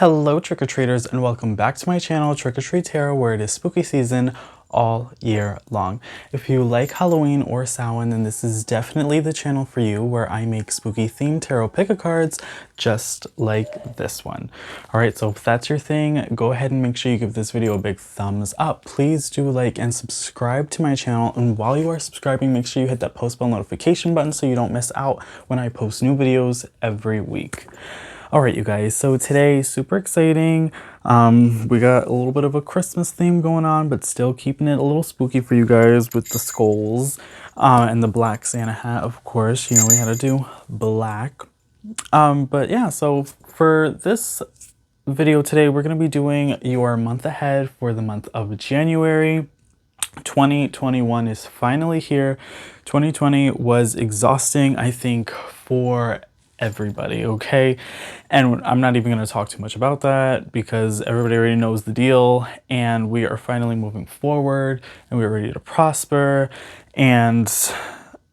Hello trick-or-treaters and welcome back to my channel TrickrTreatTarot, where it is spooky season all year long. If you like Halloween or Samhain, then this is definitely the channel for you, where I make spooky themed tarot pick-a-cards just like this one. Alright, so if that's your thing, go ahead and make sure you give this video a big thumbs up. Please do like and subscribe to my channel, and while you are subscribing, make sure you hit that post bell notification button so you don't miss out when I post new videos every week. Alright you guys, so today, super exciting. We got a little bit of a Christmas theme going on, but still keeping it a little spooky for you guys with the skulls and the black Santa hat, of course. You know, we had to do black. But yeah, so for this video today, we're going to be doing your month ahead for the month of January. 2021 is finally here. 2020 was exhausting, I think, for everybody, okay? And I'm not even going to talk too much about that because everybody already knows the deal, and we are finally moving forward and we're ready to prosper. And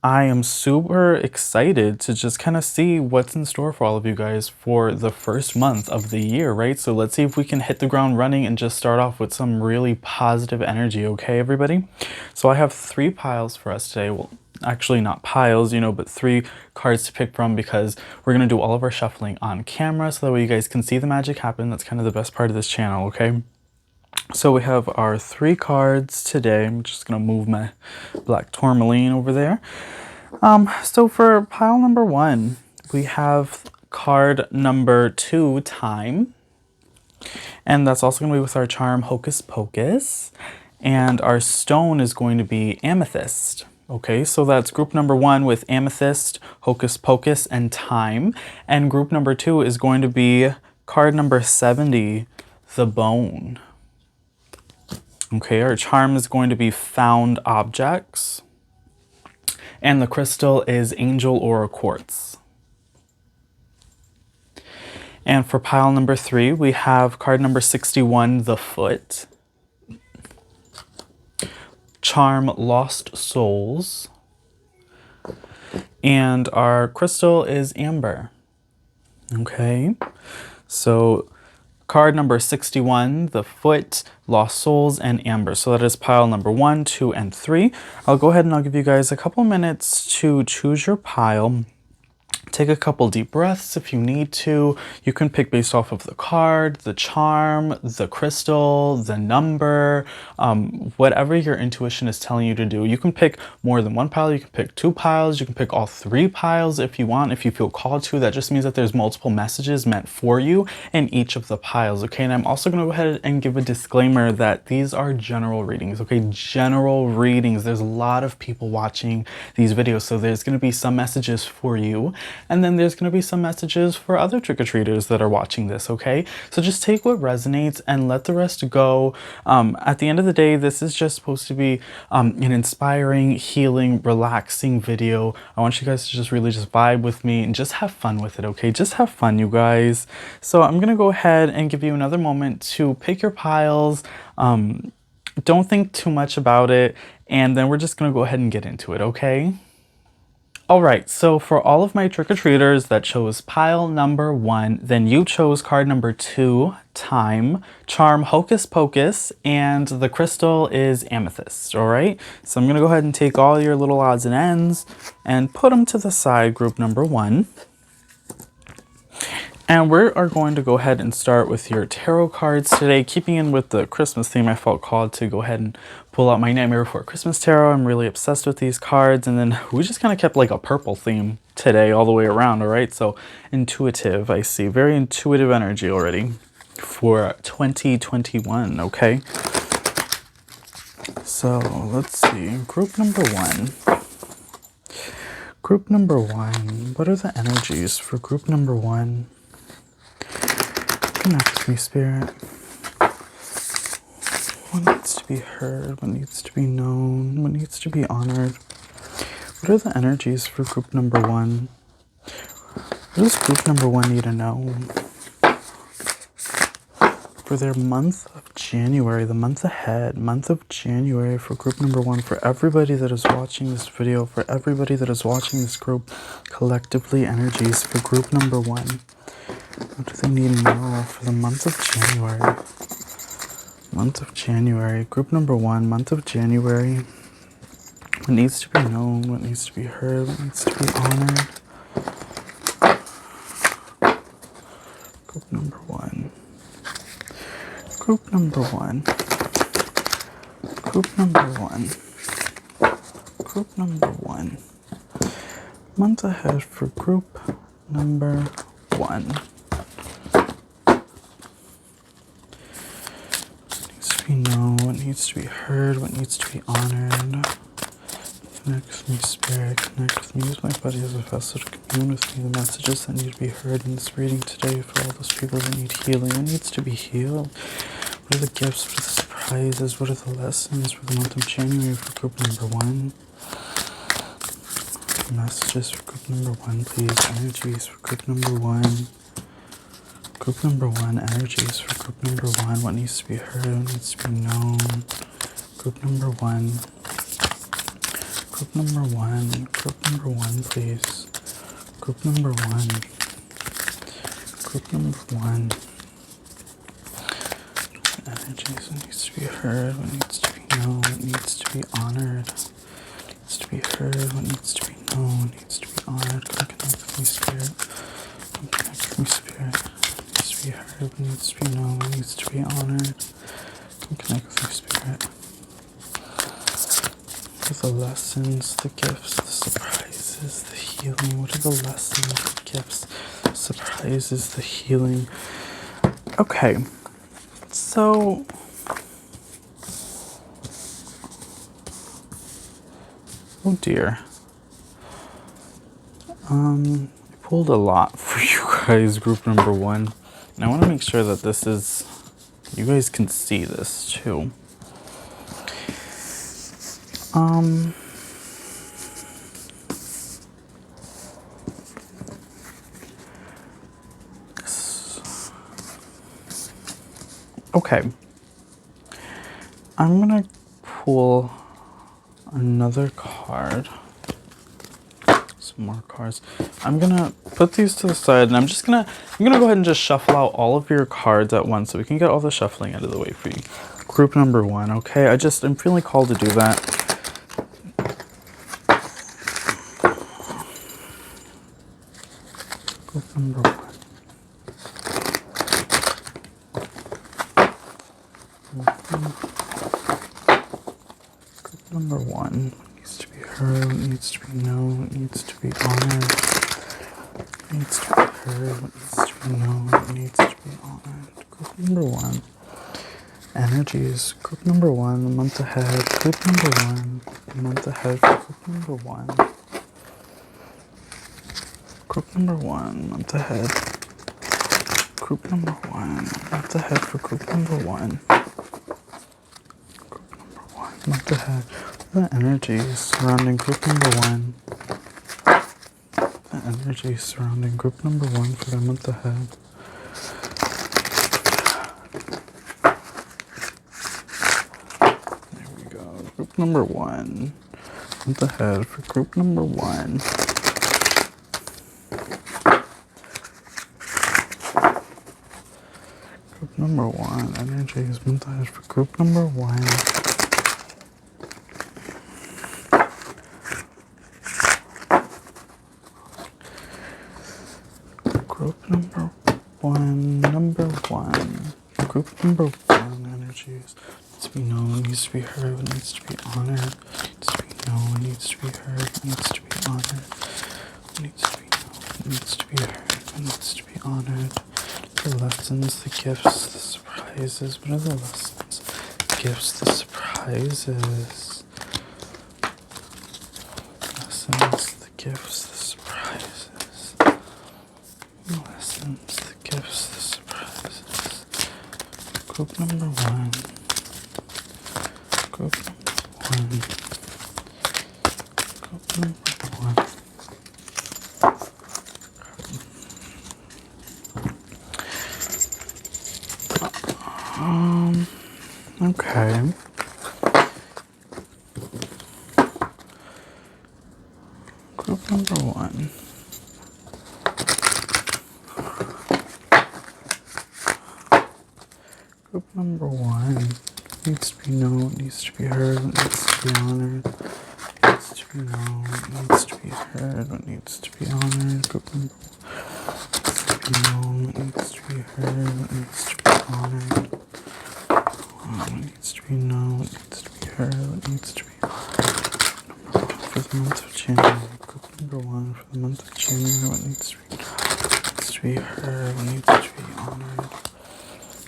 I am super excited to just kind of see what's in store for all of you guys for the first month of the year, right? So let's see if we can hit the ground running and just start off with some really positive energy, okay, everybody? So I have 3 piles for us today. Well, actually not piles, you know, but 3 cards to pick from, because we're going to do all of our shuffling on camera so that way you guys can see the magic happen. That's kind of the best part of this channel, okay? So we have our 3 cards today. I'm just going to move my black tourmaline over there. So for pile number 1, we have card number 2, Time. And that's also going to be with our charm, Hocus Pocus. And our stone is going to be Amethyst. Okay, so that's group number 1 with Amethyst, Hocus Pocus, and Time. And group number 2 is going to be card number 70, the Bone. Okay, our charm is going to be Found Objects. And the crystal is Angel Aura Quartz. And for pile number 3, we have card number 61, the Foot. Charm, Lost Souls. And our crystal is Amber. Okay, so card number 61, the Foot, Lost Souls, and Amber. So that is pile number 1, 2, and 3. I'll go ahead and I'll give you guys a couple minutes to choose your pile. Take a couple deep breaths if you need to. You can pick based off of the card, the charm, the crystal, the number, whatever your intuition is telling you to do. You can pick more than 1 pile, you can pick 2 piles, you can pick all 3 piles if you want, if you feel called to. That just means that there's multiple messages meant for you in each of the piles, okay? And I'm also going to go ahead and give a disclaimer that these are general readings, okay? General readings. There's a lot of people watching these videos, so there's going to be some messages for you. And then there's going to be some messages for other trick-or-treaters that are watching this, okay? So just take what resonates and let the rest go. At the end of the day, this is just supposed to be an inspiring, healing, relaxing video. I want you guys to just really just vibe with me and just have fun with it, okay? Just have fun, you guys. So I'm going to go ahead and give you another moment to pick your piles. Don't think too much about it, and then we're just going to go ahead and get into it, okay? Alright, so for all of my trick-or-treaters that chose pile number 1, then you chose card number 2, Time, charm, Hocus Pocus, and the crystal is Amethyst, alright? So I'm going to go ahead and take all your little odds and ends and put them to the side, group number 1. And we are going to go ahead and start with your tarot cards today. Keeping in with the Christmas theme, I felt called to go ahead and pull out my Nightmare Before Christmas tarot. I'm really obsessed with these cards. And then we just kind of kept like a purple theme today all the way around, all right? So intuitive, I see. Very intuitive energy already for 2021, okay? So let's see. Group number 1. Group number 1. What are the energies for group number 1? Connect with me, Spirit. What needs to be heard? What needs to be known? What needs to be honored? What are the energies for group number 1? What does group number 1 need to know? For their month of January, the month ahead, month of January for group number 1, for everybody that is watching this video, for everybody that is watching this group, collectively energies for group number 1. What do they need to know for the month of January? Month of January. Group number 1, month of January. What needs to be known, what needs to be heard, what needs to be honored. Group number 1. Group number 1. Group number 1. Group number 1. Month ahead for group number 1. What needs to be known, what needs to be heard, what needs to be honored. Connect with me, Spirit, connect with me. Use my body as a vessel to commune with me. The messages that need to be heard in this reading today for all those people that need healing. What needs to be healed? What are the gifts? What are the surprises? What are the lessons for the month of January for group number 1? Messages for group number 1, please. Energies for group number 1. Group number 1, energies for group number 1. What needs to be heard? What needs to be known? Group number 1. Group number 1. Group number 1, please. Group number 1. Group number 1. Energies. What needs to be heard? What needs to be known? What needs to be honored? What needs to be heard? What needs to be known? What needs to be honored? Come connect with me, Spirit. Come connect with me, Spirit. What needs to be heard? What needs to be known? What needs to be honored? Come connect with me, Spirit. What are the lessons, the gifts, the surprises, the healing? What are the lessons, the gifts, surprises, the healing? Okay, so oh dear. I pulled a lot for you guys, group number 1. And I want to make sure that this is, you guys can see this too. Okay. I'm gonna pull another card. Some more cards. I'm gonna put these to the side and I'm gonna go ahead and just shuffle out all of your cards at once so we can get all the shuffling out of the way for you. Group number 1, okay? I'm feeling called to do that. Group number 1. Group number 1. What needs to be heard? What needs to be known? What needs to be honored? What needs to be heard? What needs to be known? What needs to be honored? Group number 1. Energies. Group number 1. Month ahead. Group number 1. Month ahead for group number 1. Group number 1. Month ahead. Group number 1. Month ahead for group number 1. Group number 1. Month ahead. The energies surrounding group number 1. The energies surrounding group number 1 for the month ahead. There we go. Group number 1. Month ahead for group number 1. Group number 1. Energies month ahead for group number 1. Group number 1, number 1. Group number 1, energies. Needs to be known, needs to be heard, what needs to be honored. Needs to be known, what needs to be heard, what needs to be honored. What needs to be known, what needs to be heard, what needs to be honored. The lessons, the gifts, the surprises. What are the lessons, the gifts, the surprises? Lessons, the gifts, the surprises. Lessons, the gifts, the surprises. Group number 1. Group number 1. Group number 1. Okay. Group number 1. Group number one needs to be known, needs to be heard, needs to be honored. Needs to be known, needs to be heard, what needs to be honored. Group number needs to be known, needs to be heard, what needs to be honored. What needs to be known, needs to be heard, what needs to be honored. Number one for the month of January. Group number one for the month of January, what needs to be known, needs to be heard, what needs to be honored.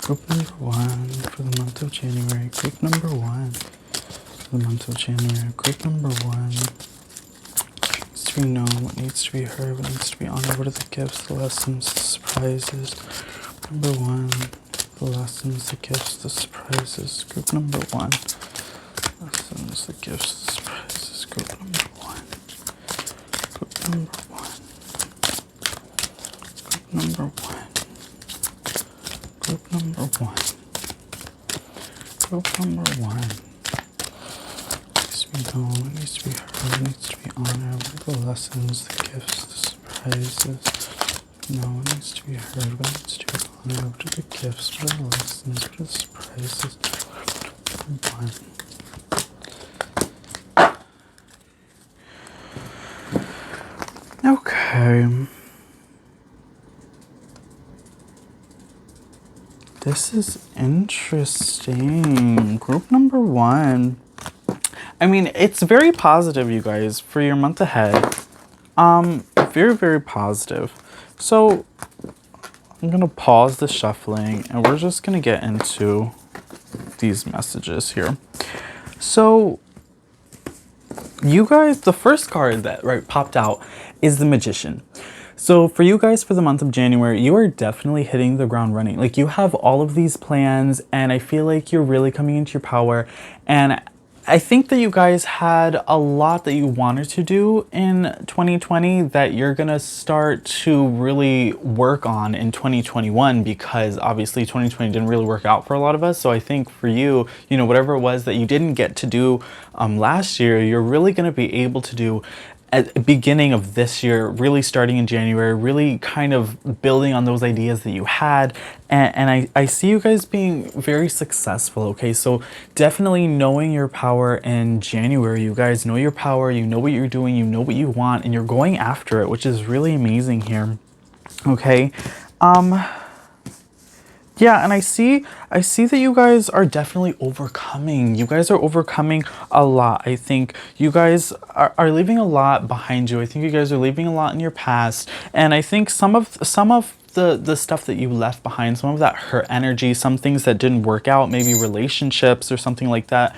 Group number one for the month of January. Group number one for the month of January. Group number one needs to be known, what needs to be heard, what needs to be honored. What are the gifts, the lessons, the surprises? Number one, the lessons, the gifts, the surprises. Group number one, lessons, the gifts, the surprises. Group number one. Group number one. Group number one. Group number one. Group number one. Needs to be known, it needs to be heard, it needs to be honored. What are the lessons, the gifts, the surprises? No, it needs to be heard, what needs to be honored. What are the gifts, what are the lessons, what are the surprises? One. Okay. This is interesting. Group number one. I mean, it's very positive, you guys, for your month ahead. Very, very positive. So I'm going to pause the shuffling and we're just going to get into these messages here. So you guys, the first card that popped out is the Magician. So for you guys, for the month of January, you are definitely hitting the ground running. Like, you have all of these plans and I feel like you're really coming into your power. And I think that you guys had a lot that you wanted to do in 2020 that you're gonna start to really work on in 2021, because obviously 2020 didn't really work out for a lot of us. So I think for you, you know, whatever it was that you didn't get to do last year, you're really gonna be able to do at the beginning of this year, really starting in January, really kind of building on those ideas that you had. And I see you guys being very successful, okay? So definitely knowing your power in January. You guys know your power, you know what you're doing, you know what you want, and you're going after it, which is really amazing here, okay? Yeah, and I see that you guys are definitely overcoming. You guys are overcoming a lot. I think you guys are leaving a lot behind you. I think you guys are leaving a lot in your past. And I think some of the stuff that you left behind, some of that hurt energy, some things that didn't work out, maybe relationships or something like that,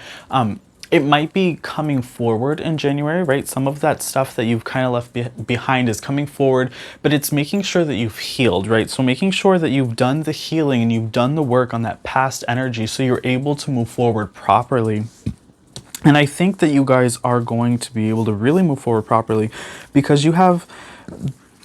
it might be coming forward in January, right? Some of that stuff that you've kind of left behind is coming forward, but it's making sure that you've healed, right? So making sure that you've done the healing and you've done the work on that past energy so you're able to move forward properly. And I think that you guys are going to be able to really move forward properly because you have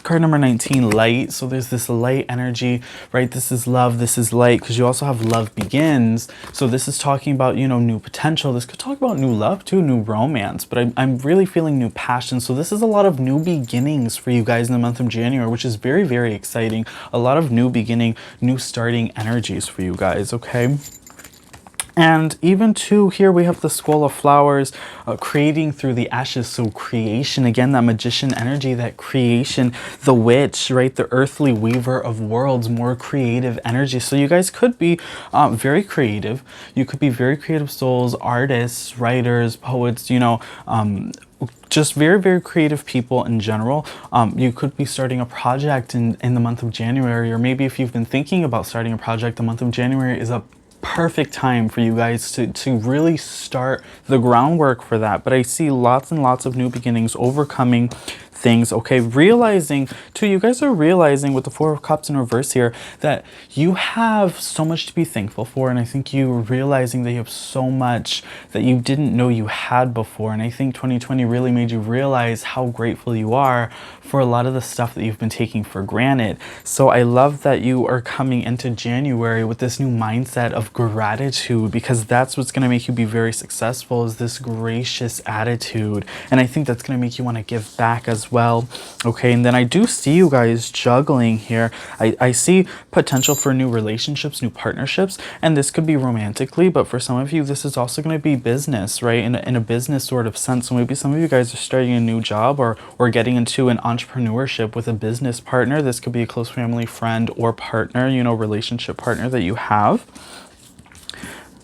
card number 19, light. So there's this light energy, right? This is love, this is light, because you also have love begins. So this is talking about, you know, new potential. This could talk about new love too, new romance, but I'm really feeling new passion. So this is a lot of new beginnings for you guys in the month of January, which is very, very exciting. A lot of new beginning, new starting energies for you guys, okay? And even too, here we have the Scroll of Flowers, creating through the ashes. So creation, again, that magician energy, that creation, the witch, right? The earthly weaver of worlds, more creative energy. So you guys could be very creative. You could be very creative souls, artists, writers, poets, you know, just very, very creative people in general. You could be starting a project in the month of January, or maybe if you've been thinking about starting a project, the month of January is a perfect time for you guys to really start the groundwork for that. But I see lots and lots of new beginnings, overcoming things, okay? Realizing too, you guys are realizing with the Four of Cups in reverse here that you have so much to be thankful for, and I think you're realizing that you have so much that you didn't know you had before. And I think 2020 really made you realize how grateful you are for a lot of the stuff that you've been taking for granted. So I love that you are coming into January with this new mindset of gratitude, because that's what's going to make you be very successful, is this gracious attitude. And I think that's going to make you want to give back as as well. Okay, and then I do see you guys juggling here. I see potential for new relationships, new partnerships, and this could be romantically, but for some of you, this is also going to be business, right? In a business sort of sense. So maybe some of you guys are starting a new job or getting into an entrepreneurship with a business partner. This could be a close family, friend, or partner, you know, relationship partner that you have.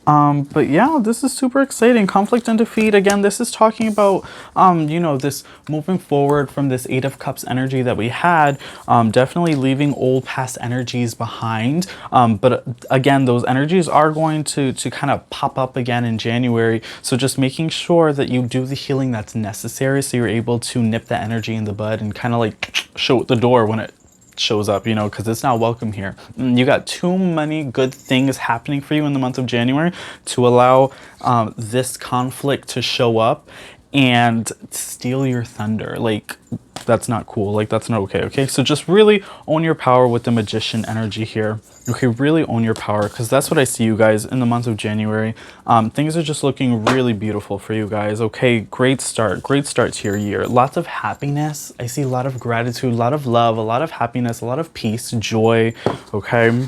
But yeah, this is super exciting. Conflict and defeat. Again, this is talking about, you know, this moving forward from this Eight of Cups energy that we had, definitely leaving old past energies behind. But again, those energies are going to kind of pop up again in January. So just making sure that you do the healing that's necessary so you're able to nip that energy in the bud and kind of like show it the door when it shows up, you know, because it's not welcome here. You got too many good things happening for you in the month of January to allow this conflict to show up and steal your thunder. Like, that's not cool. Like, that's not okay. Okay, so just really own your power with the Magician energy here. Okay, really own your power, because that's what I see you guys in the month of January. Things are just looking really beautiful for you guys. Okay, great start to your year. Lots of happiness. I see a lot of gratitude, a lot of love, a lot of happiness, a lot of peace, joy. Okay,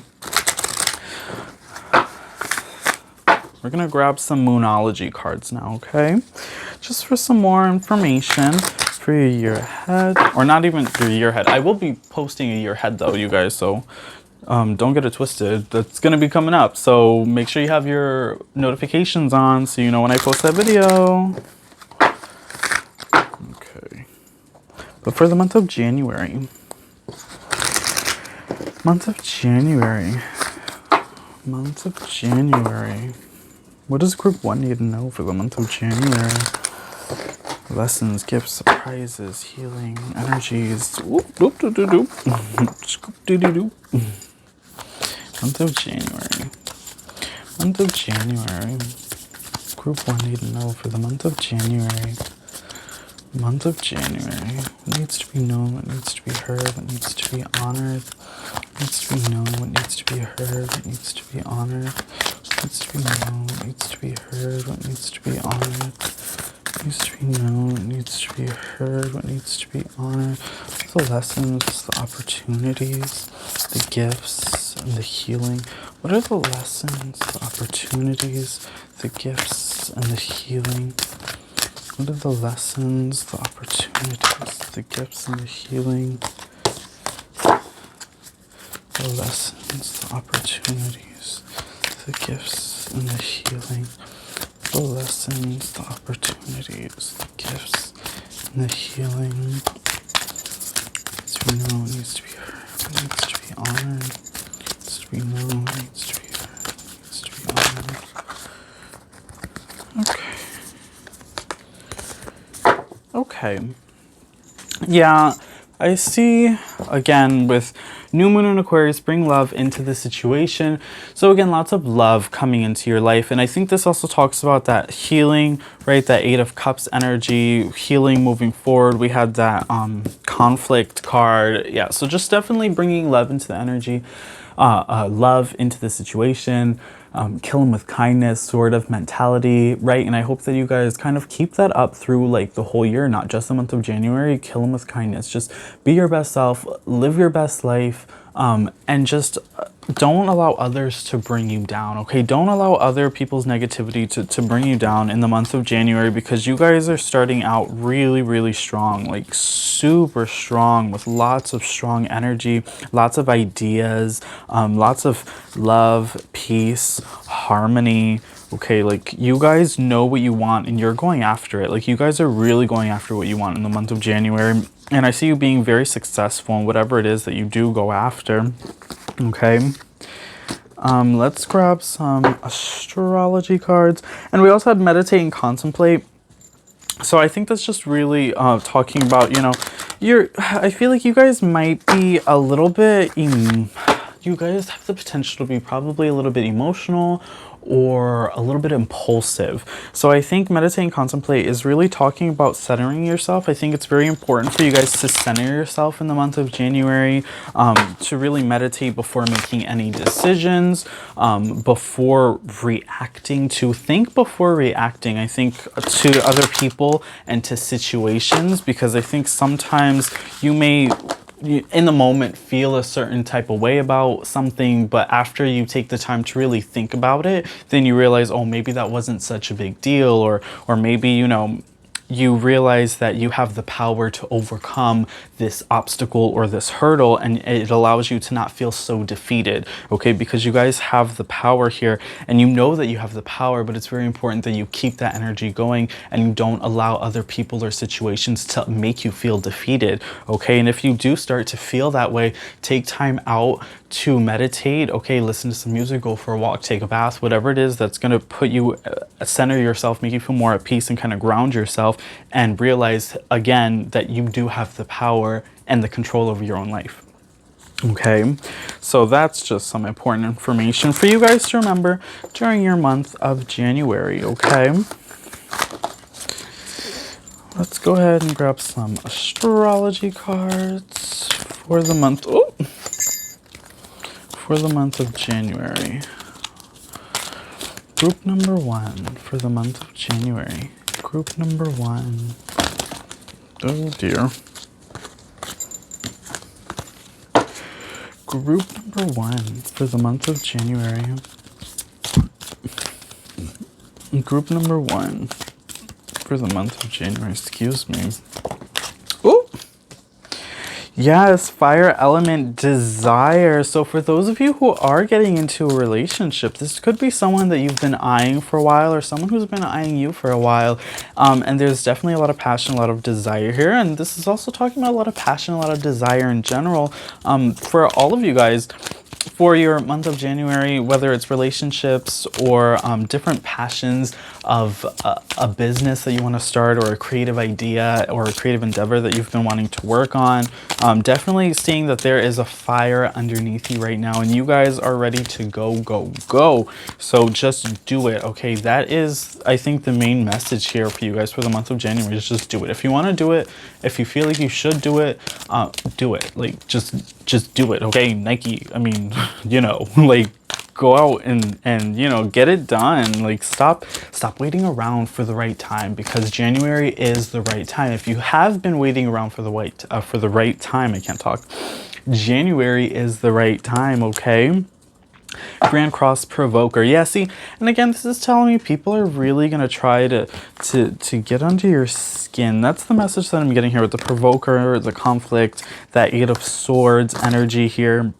we're gonna grab some Moonology cards now. Okay, just for some more information for your year ahead, or not even your year ahead. I will be posting a year ahead though, you guys, so don't get it twisted. That's gonna be coming up, so make sure you have your notifications on so you know when I post that video. Okay, but for the month of January, what does group 1 need to know for the month of January? Lessons, gifts, surprises, healing, energies. Month of January. Group 1 need to know for the month of January. What needs to be known, what needs to be heard, what needs to be honored. What needs to be known, what needs to be heard, what needs to be honored. What needs to be known, what needs to be heard, what needs to be honored. What needs to be known, what needs to be heard, what needs to be honored. The lessons, the opportunities, the gifts, and the healing. What are the lessons, the opportunities, the gifts, and the healing? What are the lessons, the opportunities, the gifts, and the healing? The lessons, the opportunities, the gifts, and the healing. The lessons, the opportunities, the gifts, and the healing. Needs to be known, needs to be heard, needs to be honored. Needs to be known, needs to be heard, needs to be honored. Okay. Yeah, I see, again, with new moon in Aquarius, bring love into the situation. So again, lots of love coming into your life. And I think this also talks about that healing, right? That Eight of Cups energy, healing moving forward. We had that conflict card. Yeah, so just definitely bringing love into the energy, love into the situation. Kill them with kindness sort of mentality, right? And I hope that you guys kind of keep that up through like the whole year, not just the month of January. Kill them with kindness. Just be your best self, live your best life, and just don't allow others to bring you down, okay? Don't allow other people's negativity to bring you down in the month of January, because you guys are starting out really, really strong, like super strong, with lots of strong energy, lots of ideas, lots of love, peace, harmony. Okay, like you guys know what you want and you're going after it. Like you guys are really going after what you want in the month of January. And I see you being very successful in whatever it is that you do go after. Okay. Let's grab some astrology cards. And we also had meditate and contemplate. So I think that's just really talking about, you know, I feel like you guys might be a little bit you guys have the potential to be probably a little bit emotional or a little bit impulsive. So I think meditate and contemplate is really talking about centering yourself. I think it's very important for you guys to center yourself in the month of January, to really meditate before making any decisions, before reacting, to think before reacting, I think, to other people and to situations, because I think sometimes you may in the moment feel a certain type of way about something, but after you take the time to really think about it, then you realize, oh, maybe that wasn't such a big deal, or maybe, you know, you realize that you have the power to overcome this obstacle or this hurdle, and it allows you to not feel so defeated, okay? Because you guys have the power here, and you know that you have the power, but it's very important that you keep that energy going and you don't allow other people or situations to make you feel defeated, okay? And if you do start to feel that way, take time out to meditate, okay? Listen to some music, go for a walk, take a bath, whatever it is that's going to put you, center yourself, make you feel more at peace, and kind of ground yourself, and realize again that you do have the power and the control over your own life. Okay, so that's just some important information for you guys to remember during your month of January, okay? Let's go ahead and grab some astrology cards for the month. Oh, for the month of January. Group number 1 for the month of January. Group number 1. Oh dear. Group number 1 for the month of January. Group number 1 for the month of January. Excuse me. Oh! Yes, fire element, desire. So for those of you who are getting into a relationship, this could be someone that you've been eyeing for a while, or someone who's been eyeing you for a while. And there's definitely a lot of passion, a lot of desire here. And this is also talking about a lot of passion, a lot of desire in general, for all of you guys. For your month of January, whether it's relationships or different passions of a business that you want to start, or a creative idea or a creative endeavor that you've been wanting to work on, definitely seeing that there is a fire underneath you right now and you guys are ready to go, go, go. So just do it, okay? That is, I think, the main message here for you guys for the month of January is just do it. If you want to do it, if you feel like you should do it, do it. Like, just do it, okay? Nike, I mean, you know, like, go out and you know, get it done. Like, stop waiting around for the right time, because January is the right time. If you have been waiting around for the right time, I can't talk. January is the right time, okay? Grand Cross Provoker. Yeah, see, and again, this is telling me people are really going to try to get under your skin. That's the message that I'm getting here with the Provoker, the conflict, that Eight of Swords energy here.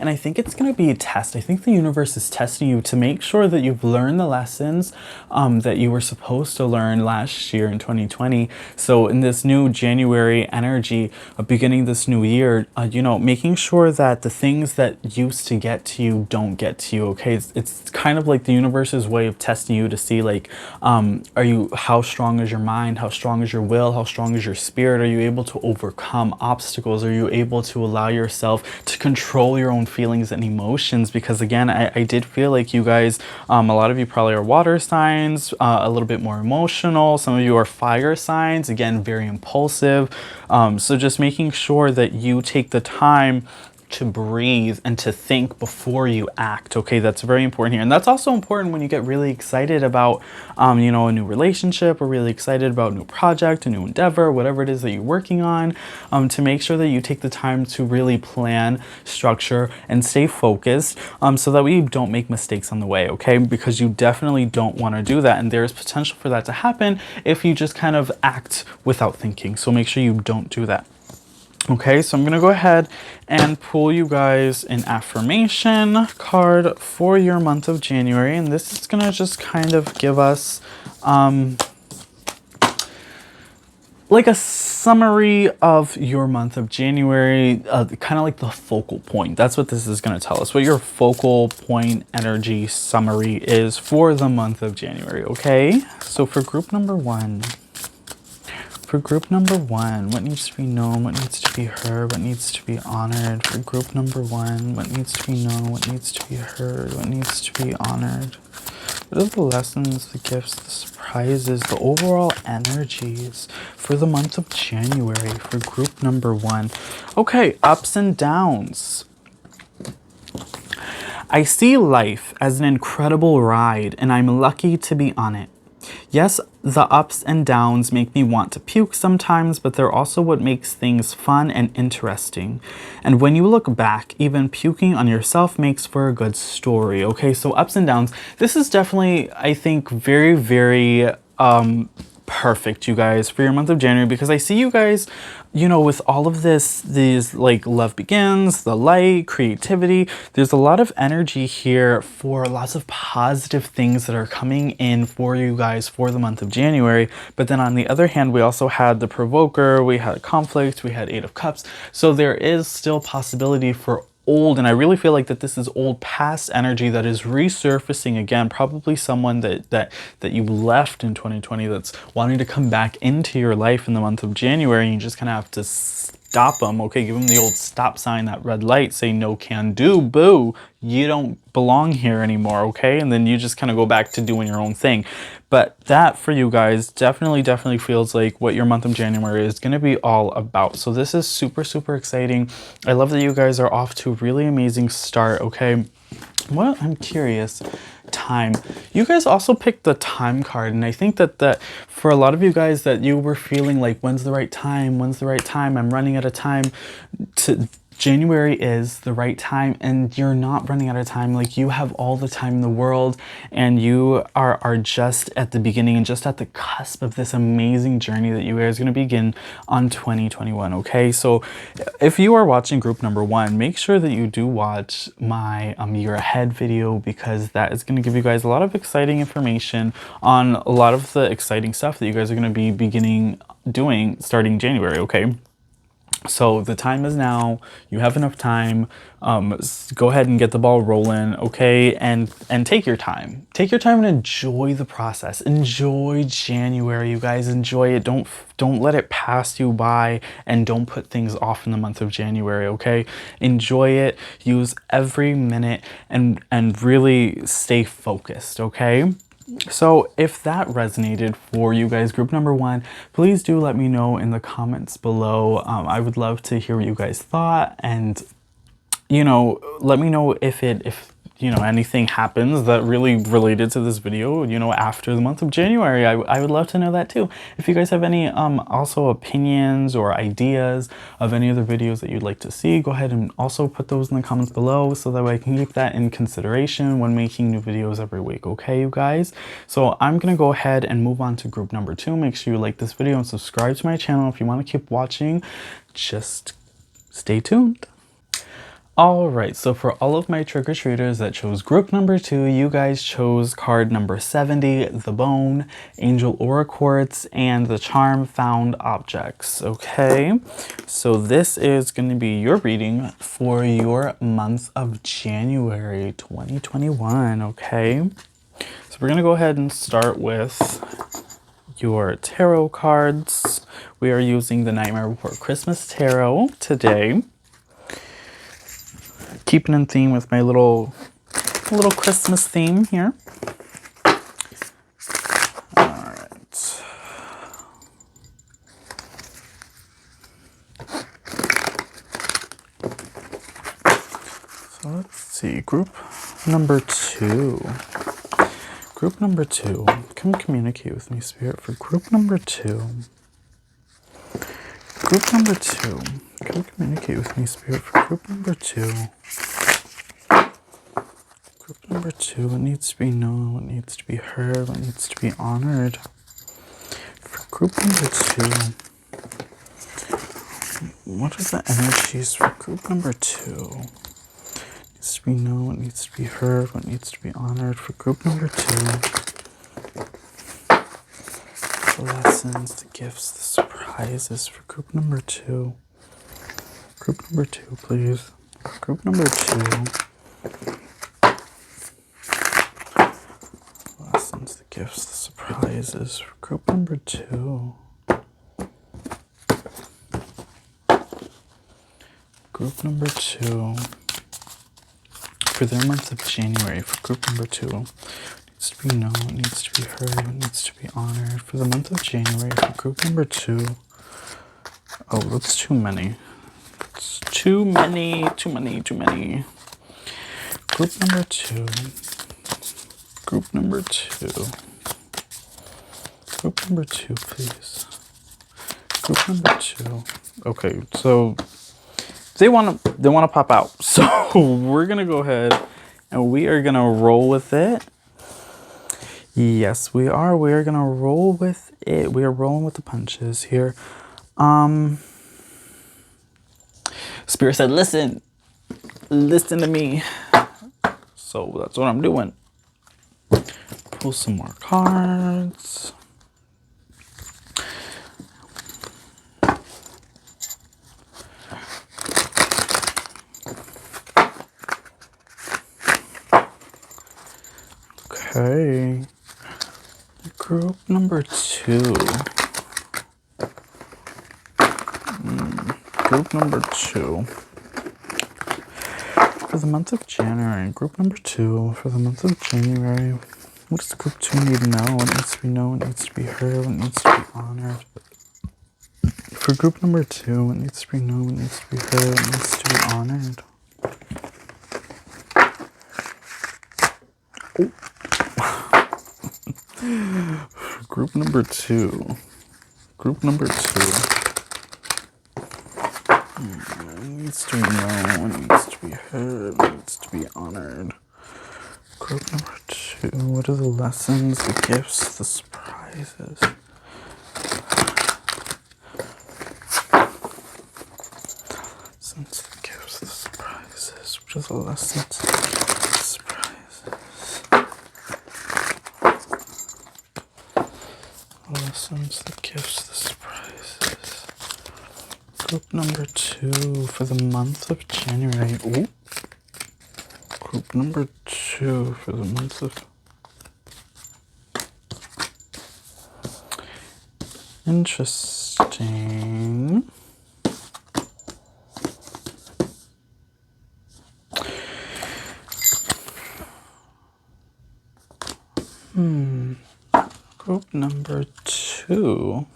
And I think it's going to be a test. I think the universe is testing you to make sure that you've learned the lessons that you were supposed to learn last year in 2020. So in this new January energy, beginning this new year, you know, making sure that the things that used to get to you don't get to you, okay? It's kind of like the universe's way of testing you to see, like, how strong is your mind? How strong is your will? How strong is your spirit? Are you able to overcome obstacles? Are you able to allow yourself to control your own feelings and emotions? Because again, I did feel like you guys, a lot of you probably are water signs, a little bit more emotional. Some of you are fire signs, again, very impulsive. So just making sure that you take the time to breathe and to think before you act, okay? That's very important here. And that's also important when you get really excited about, you know, a new relationship, or really excited about a new project, a new endeavor, whatever it is that you're working on, to make sure that you take the time to really plan, structure, and stay focused, so that we don't make mistakes on the way, okay? Because you definitely don't want to do that. And there's potential for that to happen if you just kind of act without thinking. So make sure you don't do that. Okay, so I'm going to go ahead and pull you guys an affirmation card for your month of January. And this is going to just kind of give us like a summary of your month of January, kind of like the focal point. That's what this is going to tell us, what your focal point energy summary is for the month of January, okay? So for group number 1, For group number 1, what needs to be known, what needs to be heard, what needs to be honored? For group number 1, what needs to be known, what needs to be heard, what needs to be honored? What are the lessons, the gifts, the surprises, the overall energies for the month of January for group number 1? Okay, ups and downs. I see life as an incredible ride, and I'm lucky to be on it. Yes, the ups and downs make me want to puke sometimes, but they're also what makes things fun and interesting. And when you look back, even puking on yourself makes for a good story. Okay, so ups and downs. This is definitely, I think, very, very perfect, you guys, for your month of January, because I see you guys, you know, with all of these like love begins, the light, creativity, there's a lot of energy here for lots of positive things that are coming in for you guys for the month of January. But then on the other hand, we also had the provoker, we had conflict, we had 8 of Cups. So there is still possibility for old, and I really feel like that this is old past energy that is resurfacing again, probably someone that you left in 2020 that's wanting to come back into your life in the month of January, and you just kind of have to stop them. Okay, give them the old stop sign, that red light, say no can do, boo, you don't belong here anymore. Okay, and then you just kind of go back to doing your own thing. But that for you guys definitely feels like what your month of January is going to be all about. So this is super, super exciting. I love that you guys are off to a really amazing start. Okay, well, I'm curious. Time. You guys also picked the time card, and I think that for a lot of you guys that you were feeling like, when's the right time? When's the right time? I'm running out of time. January is the right time, and you're not running out of time. Like, you have all the time in the world, and you are just at the beginning and just at the cusp of this amazing journey that you guys are going to begin on 2021. Okay, so if you are watching group number 1, make sure that you do watch my year ahead video, because that is going to give you guys a lot of exciting information on a lot of the exciting stuff that you guys are going to be beginning doing starting January. Okay, so the time is now. You have enough time. Go ahead and get the ball rolling, okay? And take your time. Take your time and enjoy the process. Enjoy January, you guys. Enjoy it. Don't let it pass you by, and don't put things off in the month of January, okay? Enjoy it. Use every minute and really stay focused, okay? So if that resonated for you guys, group number 1, please do let me know in the comments below. I would love to hear what you guys thought, and, you know, let me know if you know, anything happens that really related to this video, you know, after the month of January. I would love to know that too. If you guys have any also opinions or ideas of any other videos that you'd like to see, go ahead and also put those in the comments below, so that way I can keep that in consideration when making new videos every week. Okay, you guys? So I'm gonna go ahead and move on to group number 2. Make sure you like this video and subscribe to my channel if you want to keep watching. Just stay tuned. Alright, so for all of my trick-or-treaters that chose group number 2, you guys chose card number 70, the Bone, Angel Aura Quartz, and the Charm Found Objects. Okay, so this is going to be your reading for your month of January 2021, okay? So we're going to go ahead and start with your tarot cards. We are using the Nightmare Before Christmas Tarot today. Keeping in theme with my little Christmas theme here. All right. So let's see, group number 2. Group number 2. Come communicate with me, Spirit, for group number 2. Group number 2. Come communicate with me, Spirit, for group number 2. Group number 2, what needs to be known, what needs to be heard, what needs to be honored. For group number 2, what are the energies for group number 2? What needs to be known, what needs to be heard, what needs to be honored for group number 2. The lessons, the gifts, the surprises for group number 2. Group number 2, please. Group number 2. The lessons, the gifts, the surprises for group number 2. group number 2, for their month of January, for group number 2, needs to be known, needs to be heard, needs to be honored. For the month of January, for group number 2, oh, that's too many. It's too many. Group number 2, group number 2, group number 2, please. Group number 2. Okay, so they want to pop out. So we're gonna go ahead and we are gonna roll with it. Yes, we are. We are gonna roll with it. We are rolling with the punches here. Spirit said, listen to me. So that's what I'm doing. Pull some more cards. Okay. Group number 2. Group number 2. For the month of January, group number 2, for the month of January, what does group 2 need to know? What needs to be known? What needs to be heard? What needs to be honored? For group number 2, what needs to be known? What needs to be heard? What needs to be honored? For group number 2, group number 2. What needs to be known? What needs to be heard? What needs to be honored? Group number 2. What are the lessons, the gifts, the surprises? Lessons, the gifts, the surprises. What are the lessons, the surprises? The lessons, the gifts, the surprises. Group number 2 for the month of January. Ooh. Group number 2 for the month of... Interesting. Group number 2.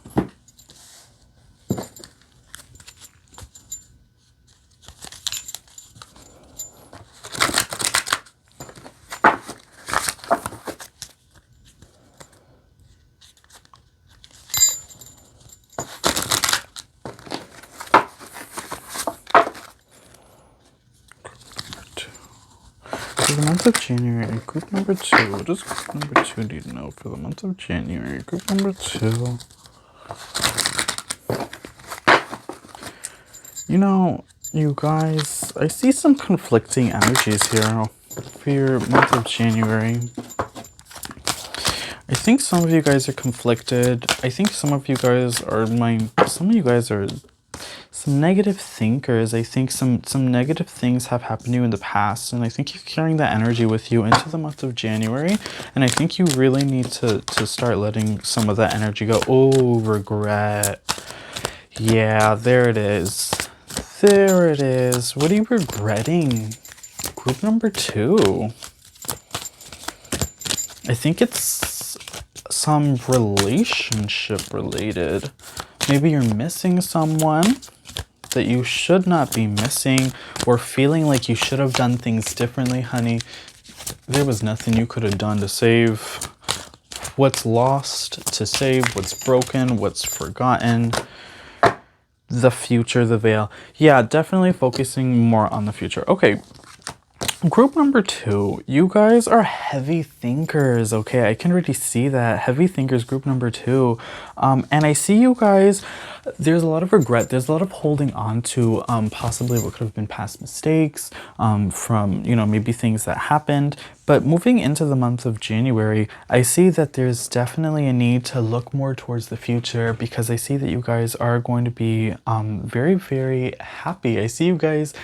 For the month of January, group number 2. What does group number 2 need to know for the month of January? Group number 2. You know, you guys, I see some conflicting energies here for your month of January. I think some of you guys are conflicted. I think some of you guys are some negative thinkers. I think some negative things have happened to you in the past, and I think you're carrying that energy with you into the month of January, and I think you really need to start letting some of that energy go. Oh, regret. Yeah, there it is. There it is. What are you regretting? Group number 2. I think it's some relationship related. Maybe you're missing someone that you should not be missing, or feeling like you should have done things differently, honey. There was nothing you could have done to save what's lost, to save what's broken, what's forgotten, the future, the veil. Yeah, definitely focusing more on the future. Okay. Group number 2, you guys are heavy thinkers, okay? I can already see that. Heavy thinkers, group number 2. And I see you guys, there's a lot of regret. There's a lot of holding on to possibly what could have been past mistakes, from, you know, maybe things that happened. But moving into the month of January, I see that there's definitely a need to look more towards the future, because I see that you guys are going to be very, very happy. I see you guys,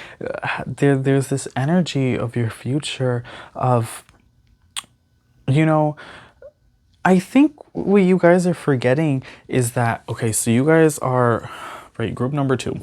there's this energy of your future of, you know, I think what you guys are forgetting is that, okay, so you guys are, right, group number 2.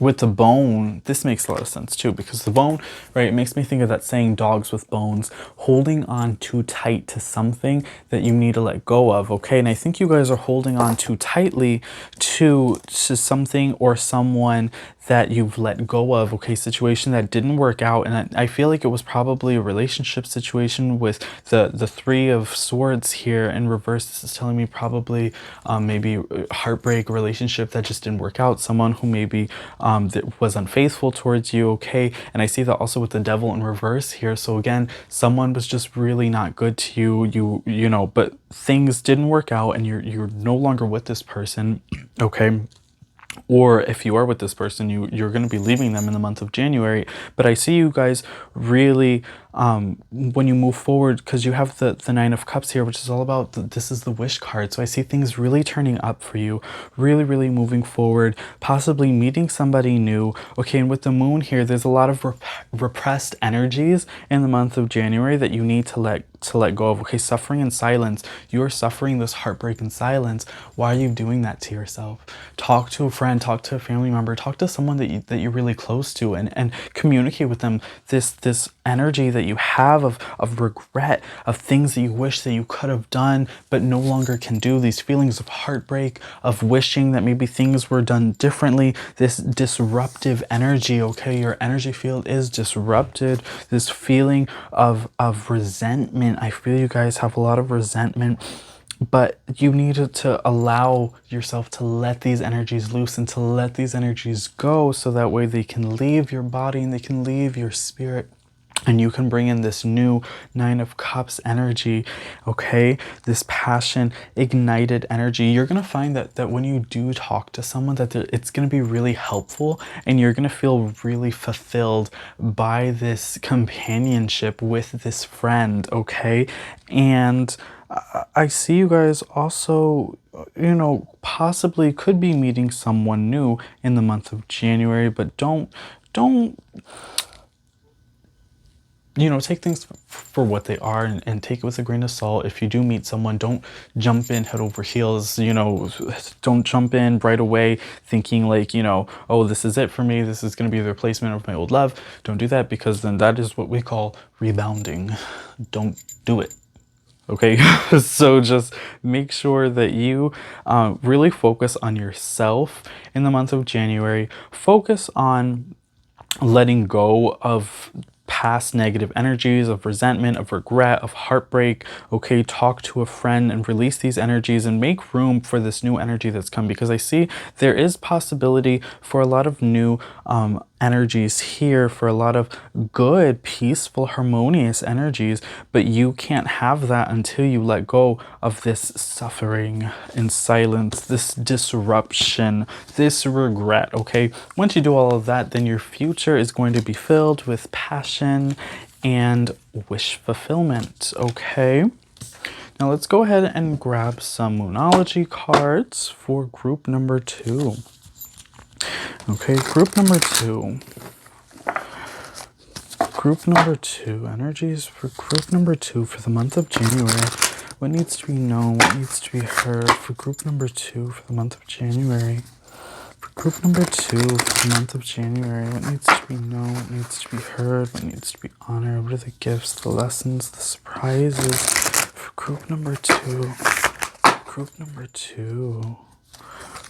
with the bone, this makes a lot of sense too, because the bone, right, it makes me think of that saying, dogs with bones, holding on too tight to something that you need to let go of, okay? And I think you guys are holding on too tightly to something or someone that you've let go of, okay? Situation that didn't work out. And I feel like it was probably a relationship situation with the Three of Swords here in reverse. This is telling me probably maybe heartbreak, relationship that just didn't work out, someone who maybe that was unfaithful towards you, okay? And I see that also with the Devil in reverse here. So again, someone was just really not good to you, you know, but things didn't work out and you're no longer with this person, okay? Or if you are with this person, you're going to be leaving them in the month of January. But I see you guys really, when you move forward, because you have the Nine of Cups here, which is all about, this is the wish card. So I see things really turning up for you, really, really moving forward, possibly meeting somebody new. Okay, and with the moon here, there's a lot of repressed energies in the month of January that you need to let go of. Okay, suffering in silence. You're suffering this heartbreak in silence. Why are you doing that to yourself? Talk to a friend, talk to a family member, talk to someone that you're really close to, and communicate with them this energy that you have of regret, of things that you wish that you could have done but no longer can do, these feelings of heartbreak, of wishing that maybe things were done differently, this disruptive energy, okay? Your energy field is disrupted, this feeling of resentment. I feel you guys have a lot of resentment, but you needed to allow yourself to let these energies loose and to let these energies go, so that way they can leave your body and they can leave your spirit. And you can bring in this new Nine of Cups energy, okay? This passion, ignited energy. You're going to find that when you do talk to someone, that it's going to be really helpful, and you're going to feel really fulfilled by this companionship with this friend, okay? And I see you guys also, you know, possibly could be meeting someone new in the month of January, but don't you know, take things for what they are, and take it with a grain of salt. If you do meet someone, don't jump in head over heels, you know, don't jump in right away thinking like, you know, oh, this is it for me, this is going to be the replacement of my old love. Don't do that, because then that is what we call rebounding. Don't do it. Okay, so just make sure that you really focus on yourself in the month of January. Focus on letting go of past negative energies, of resentment, of regret, of heartbreak. Okay, talk to a friend and release these energies and make room for this new energy that's come, because I see there is possibility for a lot of new energies here, for a lot of good, peaceful, harmonious energies, but you can't have that until you let go of this suffering in silence, this disruption, this regret, okay? Once you do all of that, then your future is going to be filled with passion and wish fulfillment, okay? Now let's go ahead and grab some Moonology cards for group number 2. Okay, group number 2. Group number 2, energies for group number 2 for the month of January. What needs to be known, what needs to be heard for group number 2 for the month of January. For group number 2 for the month of January, what needs to be known, what needs to be heard, what needs to be honored, what are the gifts, the lessons, the surprises for group number 2. Group number 2.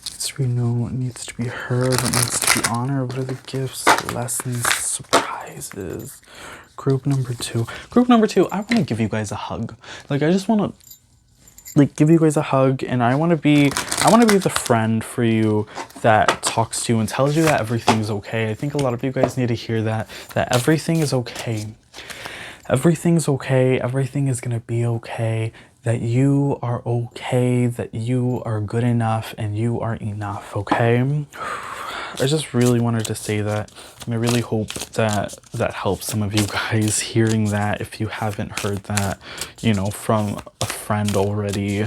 Needs to be known, what needs to be heard, what needs to be honored, what are the gifts, the lessons, the surprises. Group number 2. Group number 2, I want to give you guys a hug. Like, I just want to like give you guys a hug, and I want to be the friend for you that talks to you and tells you that everything's okay. I think a lot of you guys need to hear that everything is okay. Everything's okay. Everything is going to be okay. That you are okay, that you are good enough, and you are enough, okay? I just really wanted to say that, and I really hope that that helps some of you guys hearing that, if you haven't heard that, you know, from a friend already.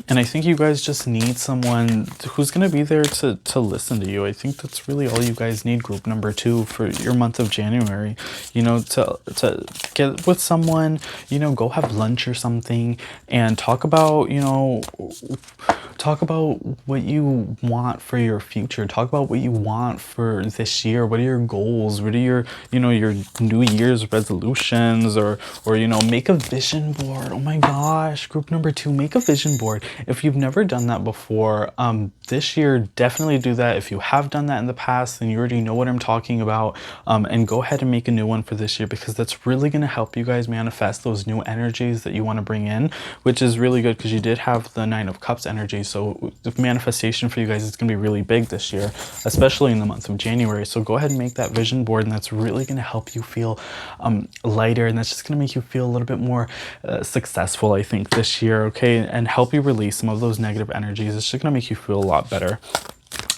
And I think you guys just need someone who's going to be there to listen to you. I think that's really all you guys need, group number 2, for your month of January. You know, to get with someone, you know, go have lunch or something and talk about, you know, talk about what you want for your future. Talk about what you want for this year. What are your goals? What are your, you know, your New Year's resolutions, or you know, make a vision board. Oh my gosh, group number 2, make a vision board. If you've never done that before, this year, definitely do that. If you have done that in the past, then you already know what I'm talking about, and go ahead and make a new one for this year, because that's really going to help you guys manifest those new energies that you want to bring in, which is really good because you did have the 9 of Cups energy. So the manifestation for you guys is going to be really big this year, especially in the month of January. So go ahead and make that vision board, and that's really going to help you feel lighter, and that's just going to make you feel a little bit more successful, I think, this year, okay, and help you release some of those negative energies. It's just going to make you feel a lot better.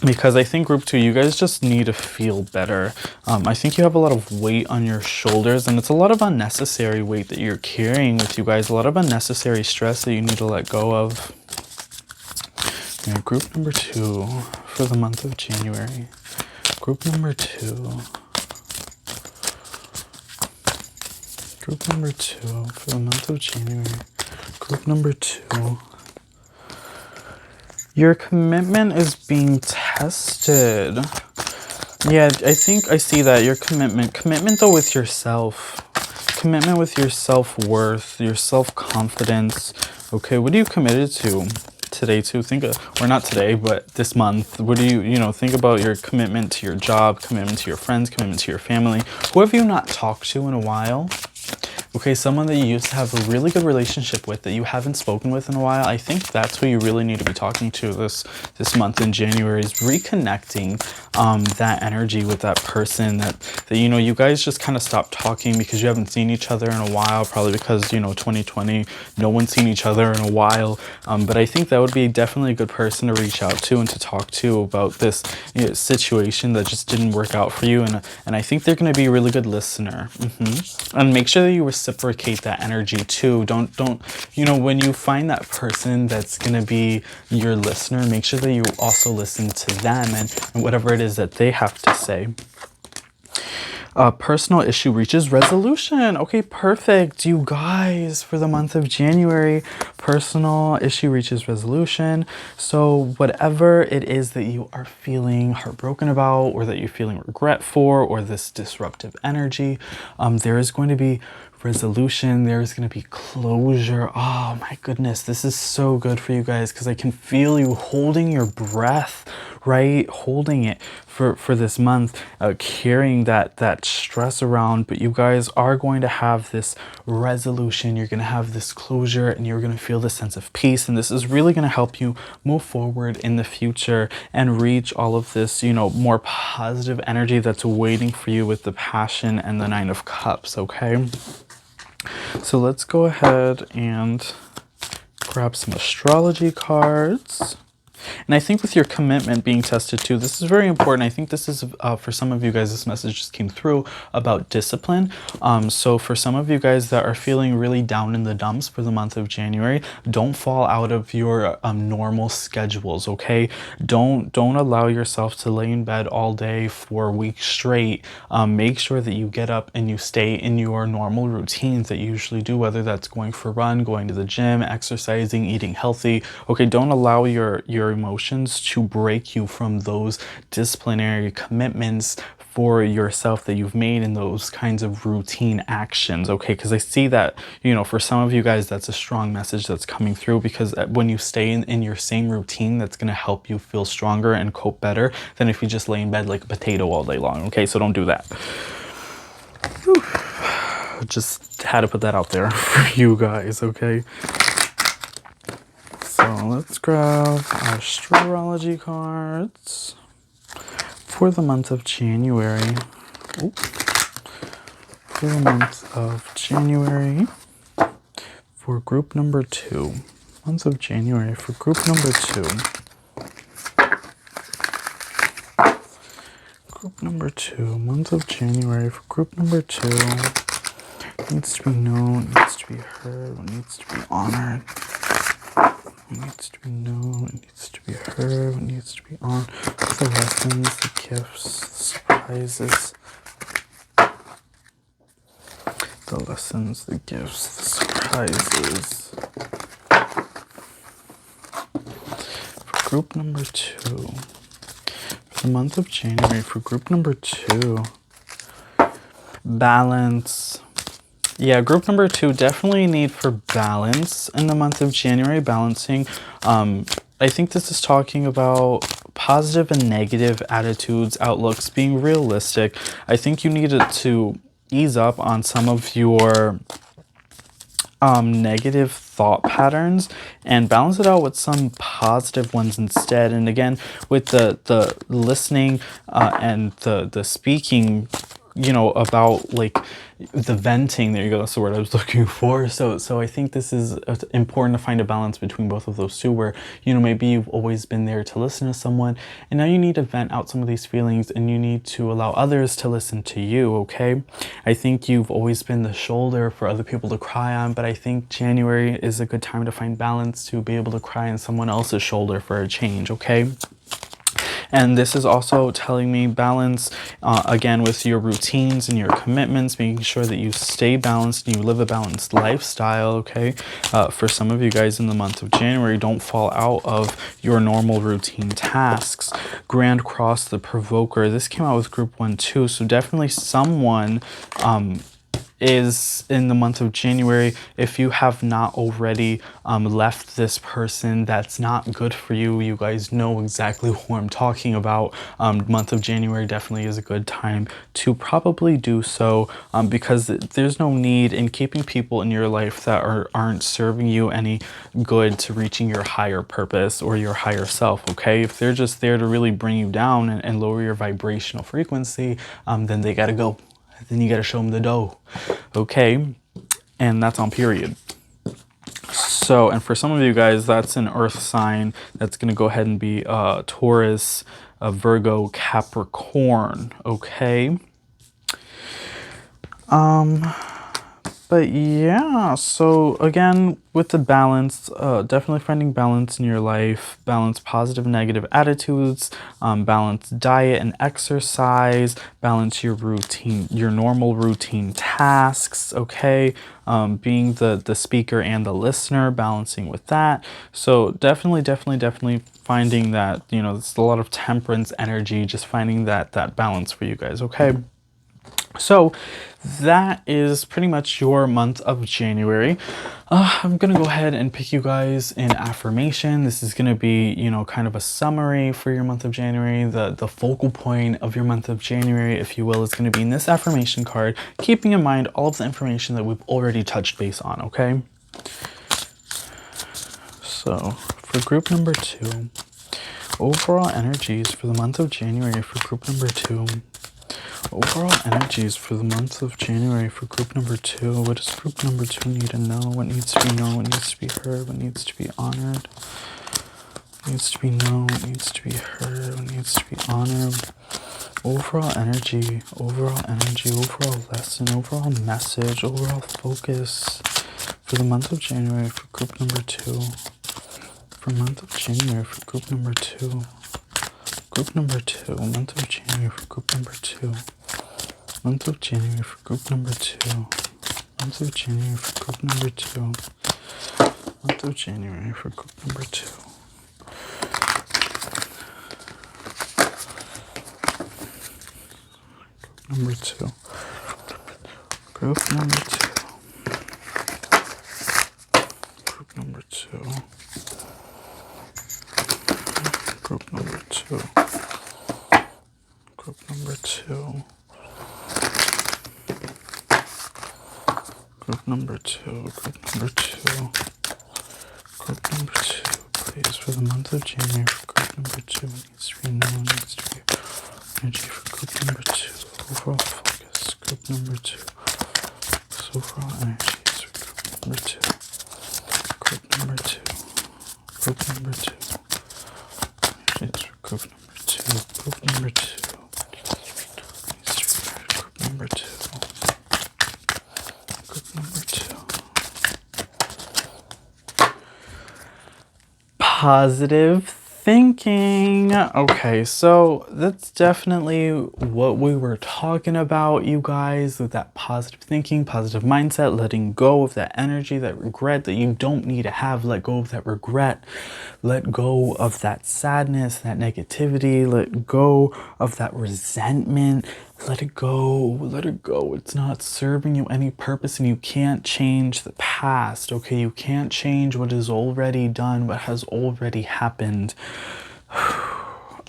Because I think group 2, you guys just need to feel better. I think you have a lot of weight on your shoulders, and it's a lot of unnecessary weight that you're carrying with you guys, a lot of unnecessary stress that you need to let go of. Okay, group number 2 for the month of January. Group number 2. Group number 2 for the month of January. Group number 2. Your commitment is being tested. Yeah, I think I see that. Your commitment. Commitment, though, with yourself. Commitment with your self-worth, your self-confidence. Okay, what are you committed to today, too? Think of, or not today, but this month. What do you know, think about your commitment to your job, commitment to your friends, commitment to your family. Who have you not talked to in a while? Okay, someone that you used to have a really good relationship with that you haven't spoken with in a while. I think that's who you really need to be talking to this month in January, is reconnecting that energy with that person that you know, you guys just kind of stopped talking because you haven't seen each other in a while, probably because, you know, 2020, no one's seen each other in a while. But I think that would be definitely a good person to reach out to and to talk to about this, you know, situation that just didn't work out for you. And I think they're going to be a really good listener. And make sure that you reciprocate that energy too. Don't, you know, when you find that person that's going to be your listener, make sure that you also listen to them and whatever it is that they have to say. Personal issue reaches resolution. Okay, perfect. You guys, for the month of January, personal issue reaches resolution. So whatever it is that you are feeling heartbroken about, or that you're feeling regret for, or this disruptive energy, there is going to be resolution. There's going to be closure. Oh my goodness, this is so good for you guys, because I can feel you holding your breath, right? Holding it for this month, carrying that stress around. But you guys are going to have this resolution. You're going to have this closure, and you're going to feel this sense of peace. And this is really going to help you move forward in the future and reach all of this, you know, more positive energy that's waiting for you with the Passion and the 9 of Cups. Okay, so let's go ahead and grab some astrology cards. And I think with your commitment being tested too, this is very important. I think this is, for some of you guys, this message just came through about discipline. So for some of you guys that are feeling really down in the dumps for the month of January, don't fall out of your normal schedules, okay? Don't allow yourself to lay in bed all day for weeks straight. Make sure that you get up and you stay in your normal routines that you usually do, whether that's going for a run, going to the gym, exercising, eating healthy. Okay, don't allow your emotions to break you from those disciplinary commitments for yourself that you've made in those kinds of routine actions. Okay, because I see that, you know, for some of you guys, that's a strong message that's coming through, because when you stay in your same routine, that's going to help you feel stronger and cope better than if you just lay in bed like a potato all day long. Okay, so don't do that. Whew. Just had to put that out there for you guys. Okay, so let's grab our astrology cards for the month of January. Ooh. For the month of January, for group number 2. Month of January for group number 2. Group number 2. Month of January for group number 2. Needs to be known, needs to be heard, needs to be honored. What needs to be known, what needs to be heard, what needs to be on. The lessons, the gifts, the surprises. The lessons, the gifts, the surprises. For group number 2. For the month of January, for group number 2. Balance. Yeah, group number 2 definitely need for balance in the month of January. Balancing. I think this is talking about positive and negative attitudes, outlooks, being realistic. I think you needed to ease up on some of your negative thought patterns and balance it out with some positive ones instead. And again, with the listening and the speaking, you know, about like the venting, there you go, that's the word I was looking for. So I think this is important to find a balance between both of those two, where, you know, maybe you've always been there to listen to someone and now you need to vent out some of these feelings and you need to allow others to listen to you. Okay, I think you've always been the shoulder for other people to cry on, but I think January is a good time to find balance, to be able to cry on someone else's shoulder for a change. Okay. And this is also telling me balance, again, with your routines and your commitments, making sure that you stay balanced and you live a balanced lifestyle, okay? For some of you guys in the month of January, don't fall out of your normal routine tasks. Grand Cross, the Provoker. This came out with group 1 too, so definitely someone is in the month of January, if you have not already left this person that's not good for you, you guys know exactly who I'm talking about. Month of January definitely is a good time to probably do so, because there's no need in keeping people in your life that aren't serving you any good to reaching your higher purpose or your higher self. Okay, if they're just there to really bring you down and lower your vibrational frequency, then they gotta go. Then you got to show them the dough. Okay. And that's on period. So, and for some of you guys, that's an earth sign. That's going to go ahead and be Taurus, Virgo, Capricorn. Okay. But yeah, so again, with the balance, definitely finding balance in your life, balance positive and negative attitudes, balance diet and exercise, balance your routine, your normal routine tasks, okay? Being the speaker and the listener, balancing with that. So definitely finding that, you know, it's a lot of temperance energy, just finding that balance for you guys, okay? So that is pretty much your month of January. I'm gonna go ahead and pick you guys an affirmation. This is gonna be, you know, kind of a summary for your month of January. The focal point of your month of January, if you will, is gonna be in this affirmation card, keeping in mind all of the information that we've already touched base on, okay? So for group number 2, overall energies for the month of January for group number 2. Overall energies for the month of January for group number 2. What does group number 2 need to know? What needs to be known? What needs to be heard? What needs to be honored? What needs to be known? What needs to be heard? What needs to be honored? Overall energy, overall lesson, overall message, overall focus for the month of January for group number 2. For month of January for group number 2. Group number 2, month of January for group number 2. Month of January for group number 2. Month of January for group number 2. Month of January for group number 2. Group number 2. Group number 2. Group number 2. Group number 2. Group number 2. Group number 2. Group number 2. Group number 2. Please, for the month of January, for group number 2, needs to be known, needs to be energy for group number 2. Overall focus, group number 2. So overall energies for group number 2. Group number 2. Group number 2. Energies for group number 2. Group number 2. Group number 2. Group number 2. positive thinking. Okay, so that's definitely what we were talking about, you guys, with that positive thinking, positive mindset, letting go of that energy, that regret that you don't need to have. Let go of that regret, let go of that sadness, that negativity, let go of that resentment. Let it go, let it go. It's not serving you any purpose, and you can't change the past, okay? You can't change what is already done, what has already happened.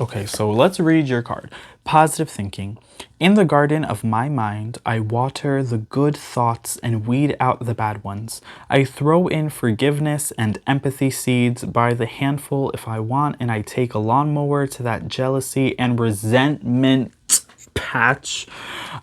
Okay, so let's read your card. Positive thinking. In the garden of my mind, I water the good thoughts and weed out the bad ones. I throw in forgiveness and empathy seeds by the handful if I want, and I take a lawnmower to that jealousy and resentment patch.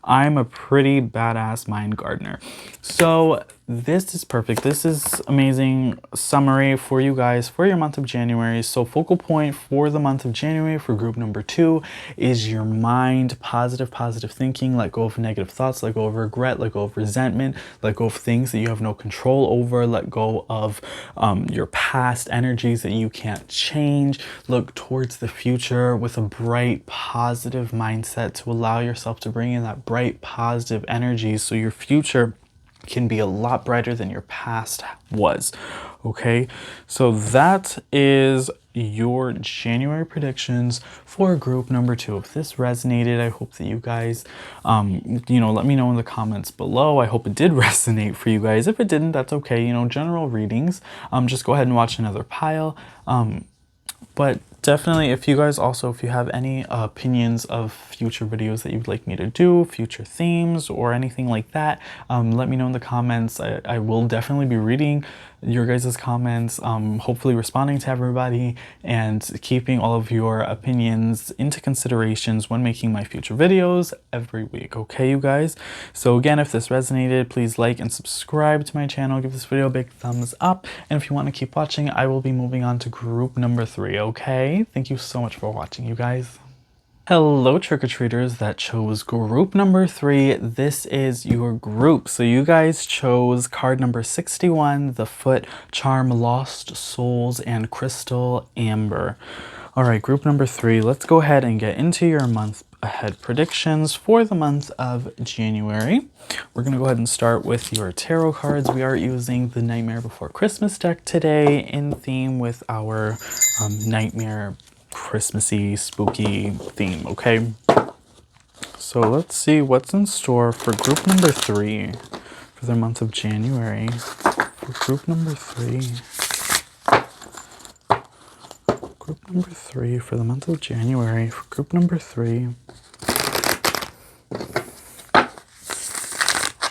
I'm a pretty badass mind gardener. So this is perfect. This is amazing summary for you guys for your month of January. So focal point for the month of January for group number 2 is your mind, positive thinking. Let go of negative thoughts, let go of regret, let go of resentment, let go of things that you have no control over, let go of your past energies that you can't change. Look towards the future with a bright, positive mindset to allow yourself to bring in that bright, positive energy so your future can be a lot brighter than your past was. Okay, so that is your January predictions for group number 2. If this resonated, I hope that you guys let me know in the comments below. I hope it did resonate for you guys. If it didn't, that's okay. General readings, just go ahead and watch another pile. But definitely, if you have any opinions of future videos that you'd like me to do, future themes or anything like that, let me know in the comments. I will definitely be reading your guys' comments, hopefully responding to everybody and keeping all of your opinions into considerations when making my future videos every week. Okay, you guys? So again, if this resonated, please like and subscribe to my channel. Give this video a big thumbs up. And if you want to keep watching, I will be moving on to group number 3. Okay? Thank you so much for watching, you guys. Hello, trick-or-treaters that chose group number 3. This is your group. So you guys chose card number 61, the Foot, Charm, Lost Souls, and Crystal Amber. All right, group number 3. Let's go ahead and get into your month ahead predictions for the month of January. We're going to go ahead and start with your tarot cards. We are using the Nightmare Before Christmas deck today in theme with our Nightmare Christmassy, spooky theme, okay? So let's see what's in store for group number 3 for the month of January. For group number 3. Group number 3 for the month of January. For group number 3.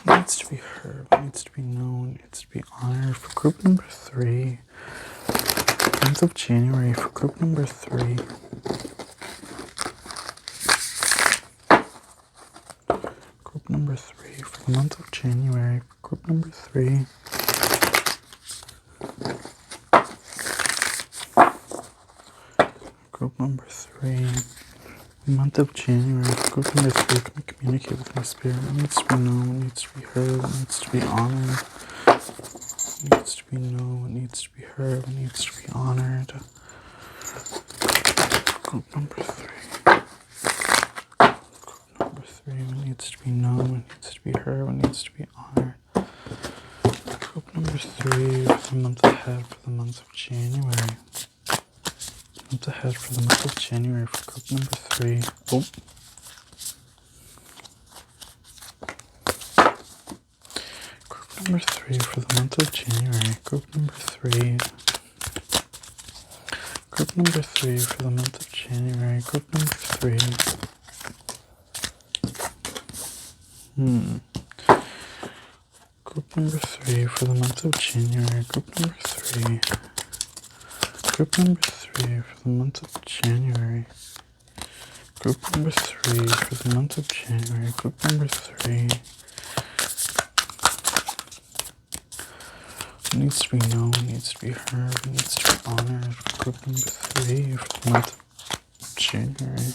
Needs to be heard, needs to be known, needs to be honored. For group number 3. Month of January for group number 3. Group number 3 for the month of January for group number 3. Group number 3. Month of January for group number 3. Can we communicate with my spirit? It needs to be known, it needs to be heard, it needs to be honored. It needs to be known, it needs to be heard, it needs to be honored. Group number 3. Group number 3, it needs to be known, it needs to be heard, it needs to be honored. Group number 3 for the month ahead for the month of January. Month ahead for the month of January for group number 3. Oh. Number 3 for the month of January. Group number 3. Group number 3 for the month of January. Group number 3. Group number 3 for the month of January. Group number 3. Group number 3 for the month of January. Group number 3 for the month of January. Group number 3. Needs to be known, needs to be heard, needs to be honored. Group number 3 for the month of January.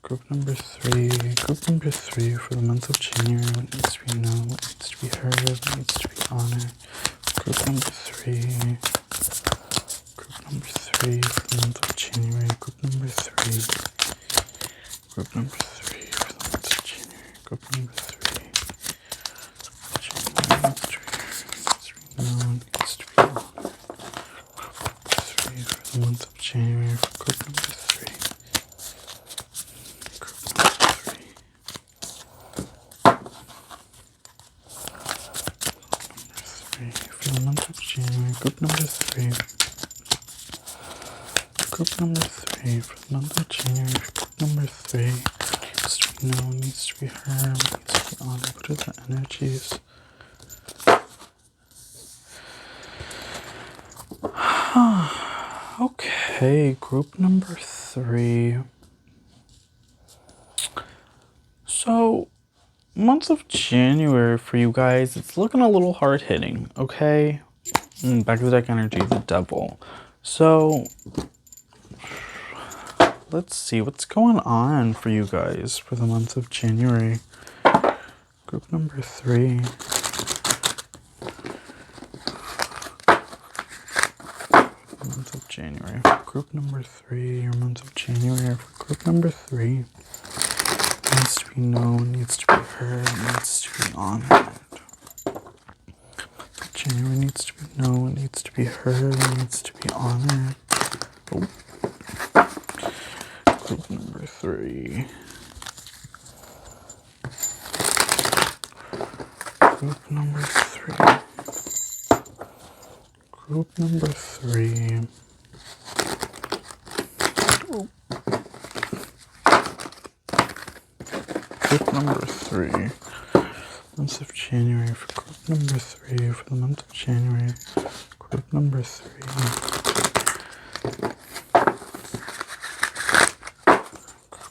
Group number 3. Group number 3 for the month of January. What needs to be known, what needs to be heard, what needs to be honored. Group number 3. Group January. Group number 3. Group number 3 for the month of January. Group number 3 needs to be known, needs to be heard, needs to be honored. What are the energies? Okay, group number 3. So, month of January for you guys, it's looking a little hard hitting, okay? Back of the deck energy, the devil. So, let's see what's going on for you guys for the month of January. Group number 3. Month of January. Group number 3. Your month of January for group number 3. Needs to be known, needs to be heard, needs to be honored. January needs to be known, needs to be heard, needs to be honored. Oh. Group number 3. Group number 3. Group number 3. Oh. Group number 3. Month of January for group number 3 for the month of January. Group number 3.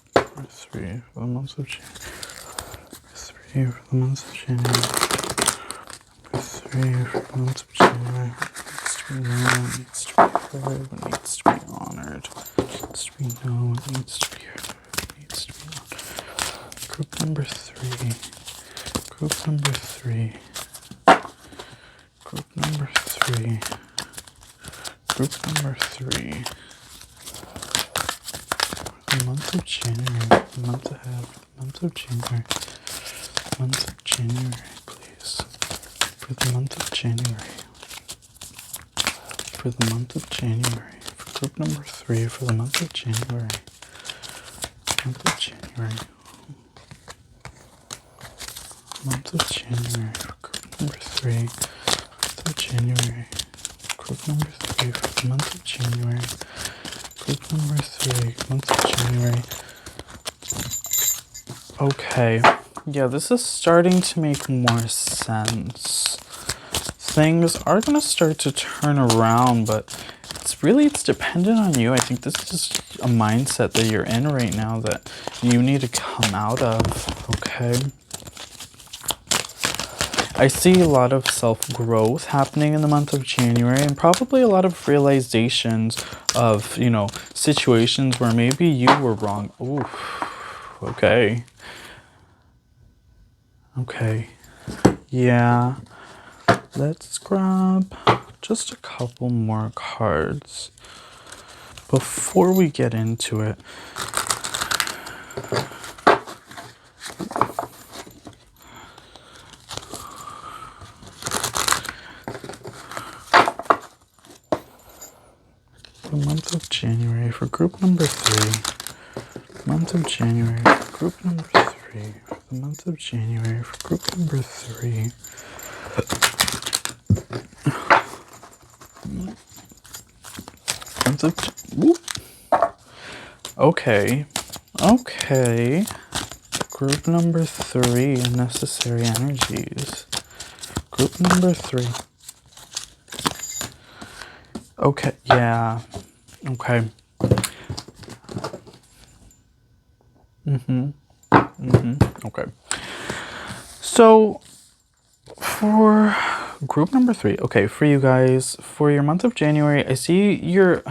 Group number 3 for the month of January. 3 for the month of January. Number 3 for the month of January. Needs to be known, needs to be heard, needs to be honored. Needs to be known, needs to be heard, needs to be honored. Group number 3. Group number 3. Group number 3. Group number 3. For the month of January, the month ahead, for the month of January. Month of January, please. For the month of January. For the month of January. For group number 3, for the month of January. Month of January. Month of January for group number 3. Month of January. Group number 3 for the month of January. Group number 3. Month of January. Okay. Yeah, this is starting to make more sense. Things are going to start to turn around, but it's dependent on you. I think this is a mindset that you're in right now that you need to come out of, okay? I see a lot of self-growth happening in the month of January and probably a lot of realizations of, situations where maybe you were wrong. Ooh, okay. Okay. Yeah. Let's grab just a couple more cards before we get into it. The month of January for group number 3. Month of January for group number 3. For the month of January for group number 3. Month of Okay. Okay. Group number 3, unnecessary energies. Group number 3. Okay, yeah. Okay. Okay. So, for group number 3, okay, for you guys, for your month of January, I see your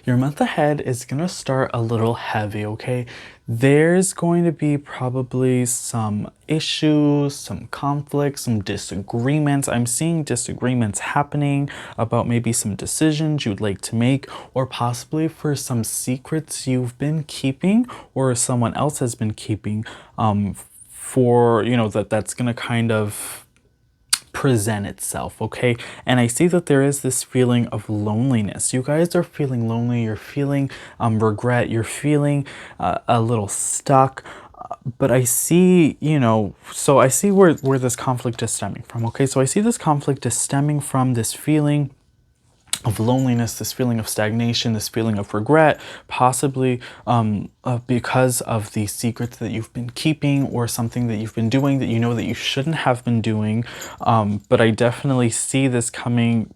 month ahead is going to start a little heavy, okay? There's going to be probably some issues, some conflicts, some disagreements. I'm seeing disagreements happening about maybe some decisions you'd like to make, or possibly for some secrets you've been keeping or someone else has been keeping, for, that's going to kind of present itself, okay? And I see that there is this feeling of loneliness. You guys are feeling lonely. You're feeling regret. You're feeling a little stuck. But I see, you know, so I see where this conflict is stemming from. Okay, so I see this conflict is stemming from this feeling of loneliness, this feeling of stagnation, this feeling of regret, possibly because of the secrets that you've been keeping or something that you've been doing that you know that you shouldn't have been doing. But I definitely see this coming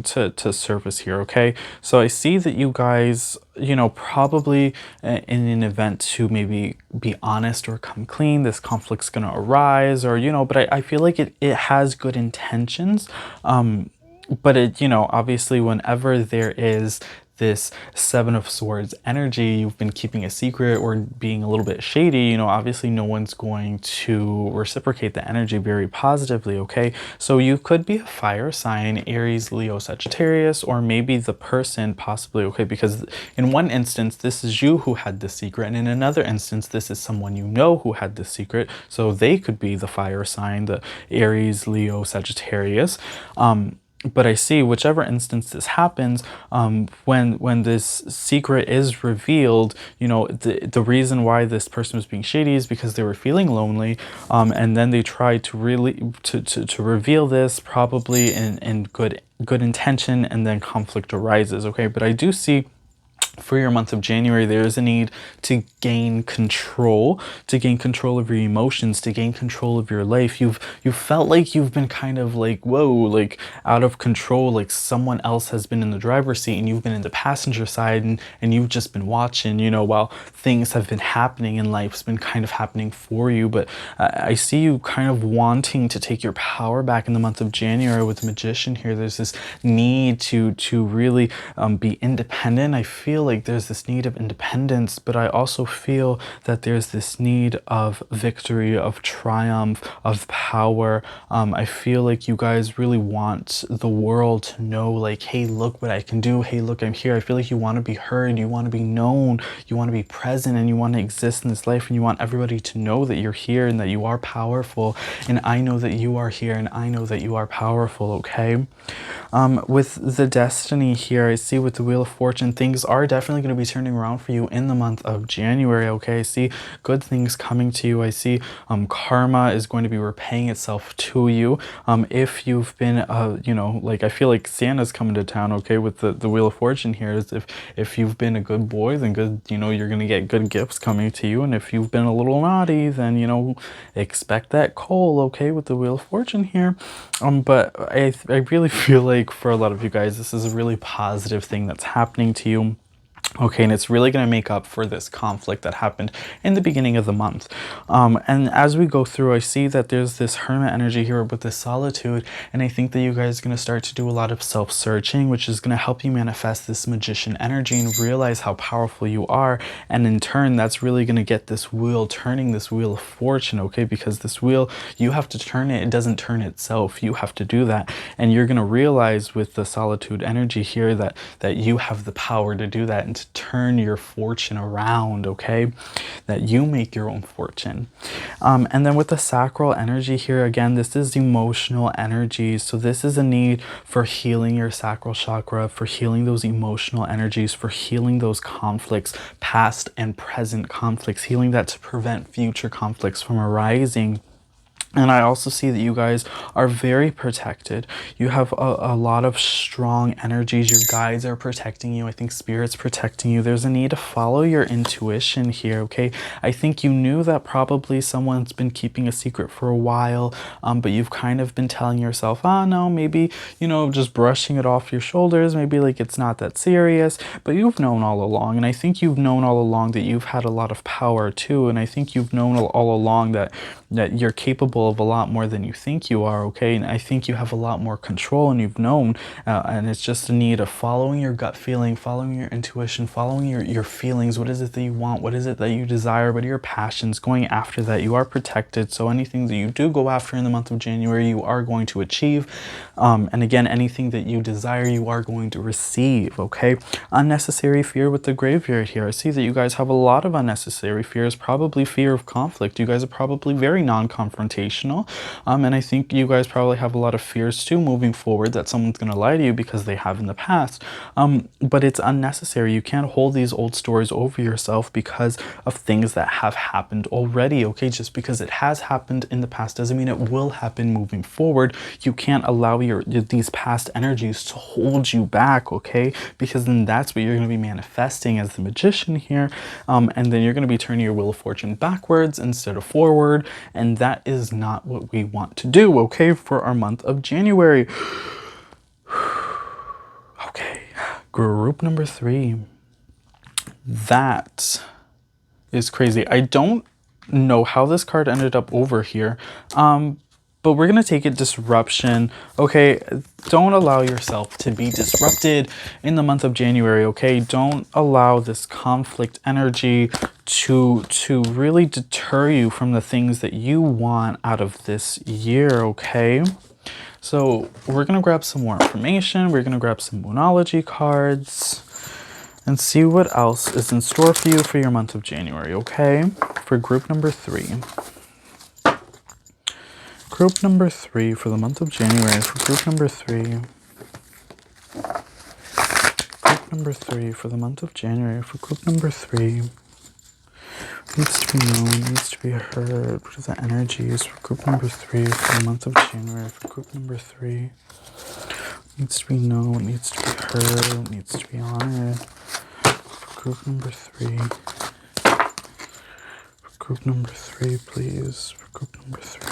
to surface here. Okay, so I see that you guys, you know, probably in an event to maybe be honest or come clean, this conflict's gonna arise, or you know, but I feel like it has good intentions. But it, you know, obviously whenever there is this Seven of Swords energy, you've been keeping a secret or being a little bit shady, you know, obviously no one's going to reciprocate the energy very positively, okay? So you could be a fire sign, Aries, Leo, Sagittarius, or maybe the person possibly, okay? Because in one instance, this is you who had the secret, and in another instance, this is someone you know who had the secret. So they could be the fire sign, the Aries, Leo, Sagittarius. But I see whichever instance this happens, when this secret is revealed, you know, the reason why this person was being shady is because they were feeling lonely, and then they tried to really to reveal this probably in good intention, and then conflict arises. Okay, but I do see for your month of January, there is a need to gain control of your emotions, to gain control of your life. You've felt like you've been kind of like, whoa, like out of control, like someone else has been in the driver's seat and you've been in the passenger side, and you've just been watching, you know, while things have been happening and life's been kind of happening for you. But I see you kind of wanting to take your power back in the month of January with the Magician here. There's this need to really be independent. I feel like there's this need of independence, but I also feel that there's this need of victory, of triumph, of power. I feel like you guys really want the world to know, like, hey, look what I can do. Hey, look, I'm here. I feel like you want to be heard. You want to be known. You want to be present, and you want to exist in this life, and you want everybody to know that you're here and that you are powerful. And I know that you are here, and I know that you are powerful, okay? With the destiny here, I see with the Wheel of Fortune, things are definitely going to be turning around for you in the month of January, okay? I see good things coming to you. I see karma is going to be repaying itself to you. If you've been, you know, like I feel like Santa's coming to town, okay, with the Wheel of Fortune here, is if you've been a good boy, then good, you know, you're going to get good gifts coming to you. And if you've been a little naughty, then, you know, expect that coal, okay, with the Wheel of Fortune here. But I really feel like for a lot of you guys, this is a really positive thing that's happening to you. Okay, and it's really going to make up for this conflict that happened in the beginning of the month. And as we go through, I see that there's this hermit energy here with this solitude, and I think that you guys are going to start to do a lot of self-searching, which is going to help you manifest this magician energy and realize how powerful you are. And in turn, that's really going to get this wheel turning, this Wheel of Fortune, okay? Because this wheel, you have to turn it. It doesn't turn itself. You have to do that. And you're going to realize with the solitude energy here that you have the power to do that and to turn your fortune around, okay? That you make your own fortune. And then with the sacral energy here, again, this is emotional energy. So this is a need for healing your sacral chakra, for healing those emotional energies, for healing those conflicts, past and present conflicts, healing that to prevent future conflicts from arising. And I also see that you guys are very protected. You have a lot of strong energies. Your guides are protecting you. I think Spirit's protecting you. There's a need to follow your intuition here, okay? I think you knew that probably someone's been keeping a secret for a while, but you've kind of been telling yourself, no, maybe, you know, just brushing it off your shoulders. Maybe like it's not that serious, but you've known all along. And I think you've known all along that you've had a lot of power too. And I think you've known all along that you're capable of a lot more than you think you are, okay? And I think you have a lot more control, and you've known, and it's just a need of following your gut feeling, following your intuition, following your feelings. What is it that you want? What is it that you desire? What are your passions? Going after that. You are protected, so anything that you do go after in the month of January, you are going to achieve. And again, anything that you desire, you are going to receive, okay? Unnecessary fear with the graveyard here. I see that you guys have a lot of unnecessary fears, probably fear of conflict. You guys are probably very non-confrontational. situational. And I think you guys probably have a lot of fears too moving forward that someone's going to lie to you because they have in the past. But it's unnecessary. You can't hold these old stories over yourself because of things that have happened already, okay? Just because it has happened in the past doesn't mean it will happen moving forward. You can't allow these past energies to hold you back, okay? Because then that's what you're going to be manifesting as the magician here. And then you're going to be turning your wheel of fortune backwards instead of forward. And that is not what we want to do, okay? For our month of January. Okay, group number 3. That is crazy. I don't know how this card ended up over here. But we're going to take it disruption. Okay, don't allow yourself to be disrupted in the month of January, okay? Don't allow this conflict energy to really deter you from the things that you want out of this year, okay? So we're going to grab some more information. We're going to grab some Moonology cards and see what else is in store for you for your month of January, okay? For group number 3. Group number 3 for the month of January. For group number 3. Group number 3 for the month of January. For group number 3. Needs to be known, needs to be heard. What are the energies for group number 3 for the month of January? For group number 3. Needs to be known, needs to be heard, needs to be honored. For group number 3. For group number 3, please. For group number 3.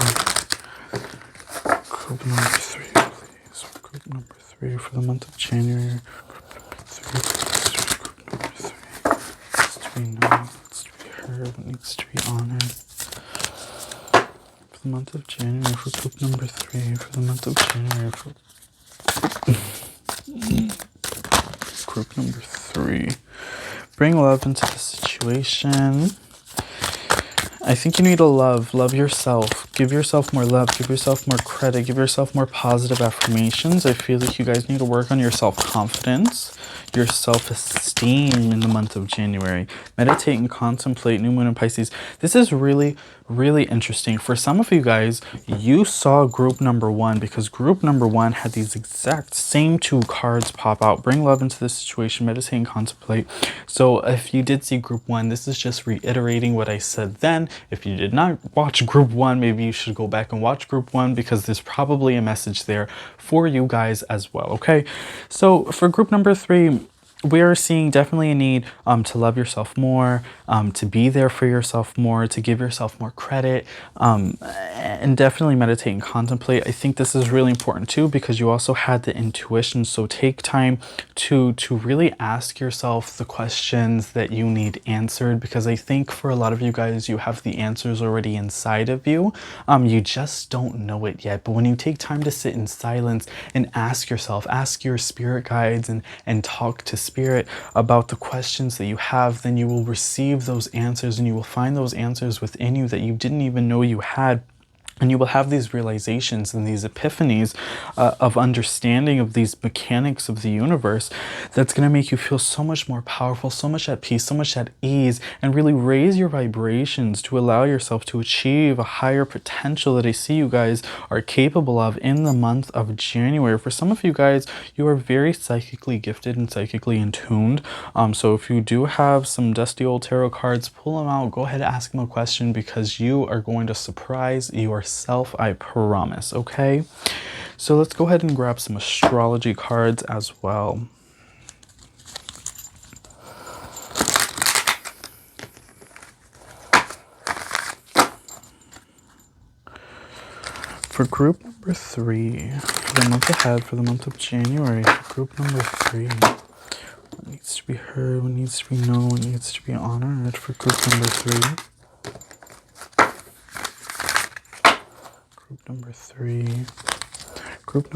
Group number 3, please. For group number 3 for the month of January. Group number 3, please. For group number 3. Needs to be known, needs to be heard, needs to be honored. For the month of January, for group number 3. For the month of January, for group number 3. Bring love into the situation. I think you need to love yourself. Give yourself more love. Give yourself more credit. Give yourself more positive affirmations. I feel like you guys need to work on your self-confidence, your self-esteem in the month of January. Meditate and contemplate. New moon in Pisces. This is really, really interesting. For some of you guys, you saw group number 1 because group number 1 had these exact same 2 cards pop out. Bring love into the situation. Meditate and contemplate. So if you did see group 1, this is just reiterating what I said then. If you did not watch group 1, maybe you should go back and watch group 1 because there's probably a message there for you guys as well, okay? So for group number 3, we are seeing definitely a need to love yourself more, to be there for yourself more, to give yourself more credit, and definitely meditate and contemplate. I think this is really important too because you also had the intuition. So take time to really ask yourself the questions that you need answered, because I think for a lot of you guys, you have the answers already inside of you. You just don't know it yet. But when you take time to sit in silence and ask yourself, ask your spirit guides and talk to spirit about the questions that you have, then you will receive those answers and you will find those answers within you that you didn't even know you had. And you will have these realizations and these epiphanies of understanding of these mechanics of the universe that's going to make you feel so much more powerful, so much at peace, so much at ease, and really raise your vibrations to allow yourself to achieve a higher potential that I see you guys are capable of in the month of January. For some of you guys, you are very psychically gifted and psychically in tuned. So if you do have some dusty old tarot cards, pull them out, go ahead and ask them a question, because you are going to surprise yourself, I promise, okay? So let's go ahead and grab some astrology cards as well. For group number 3, for the month ahead, for the month of January, for group number 3, what needs to be heard, what needs to be known, what needs to be honored for group number 3. Group number 3. Group number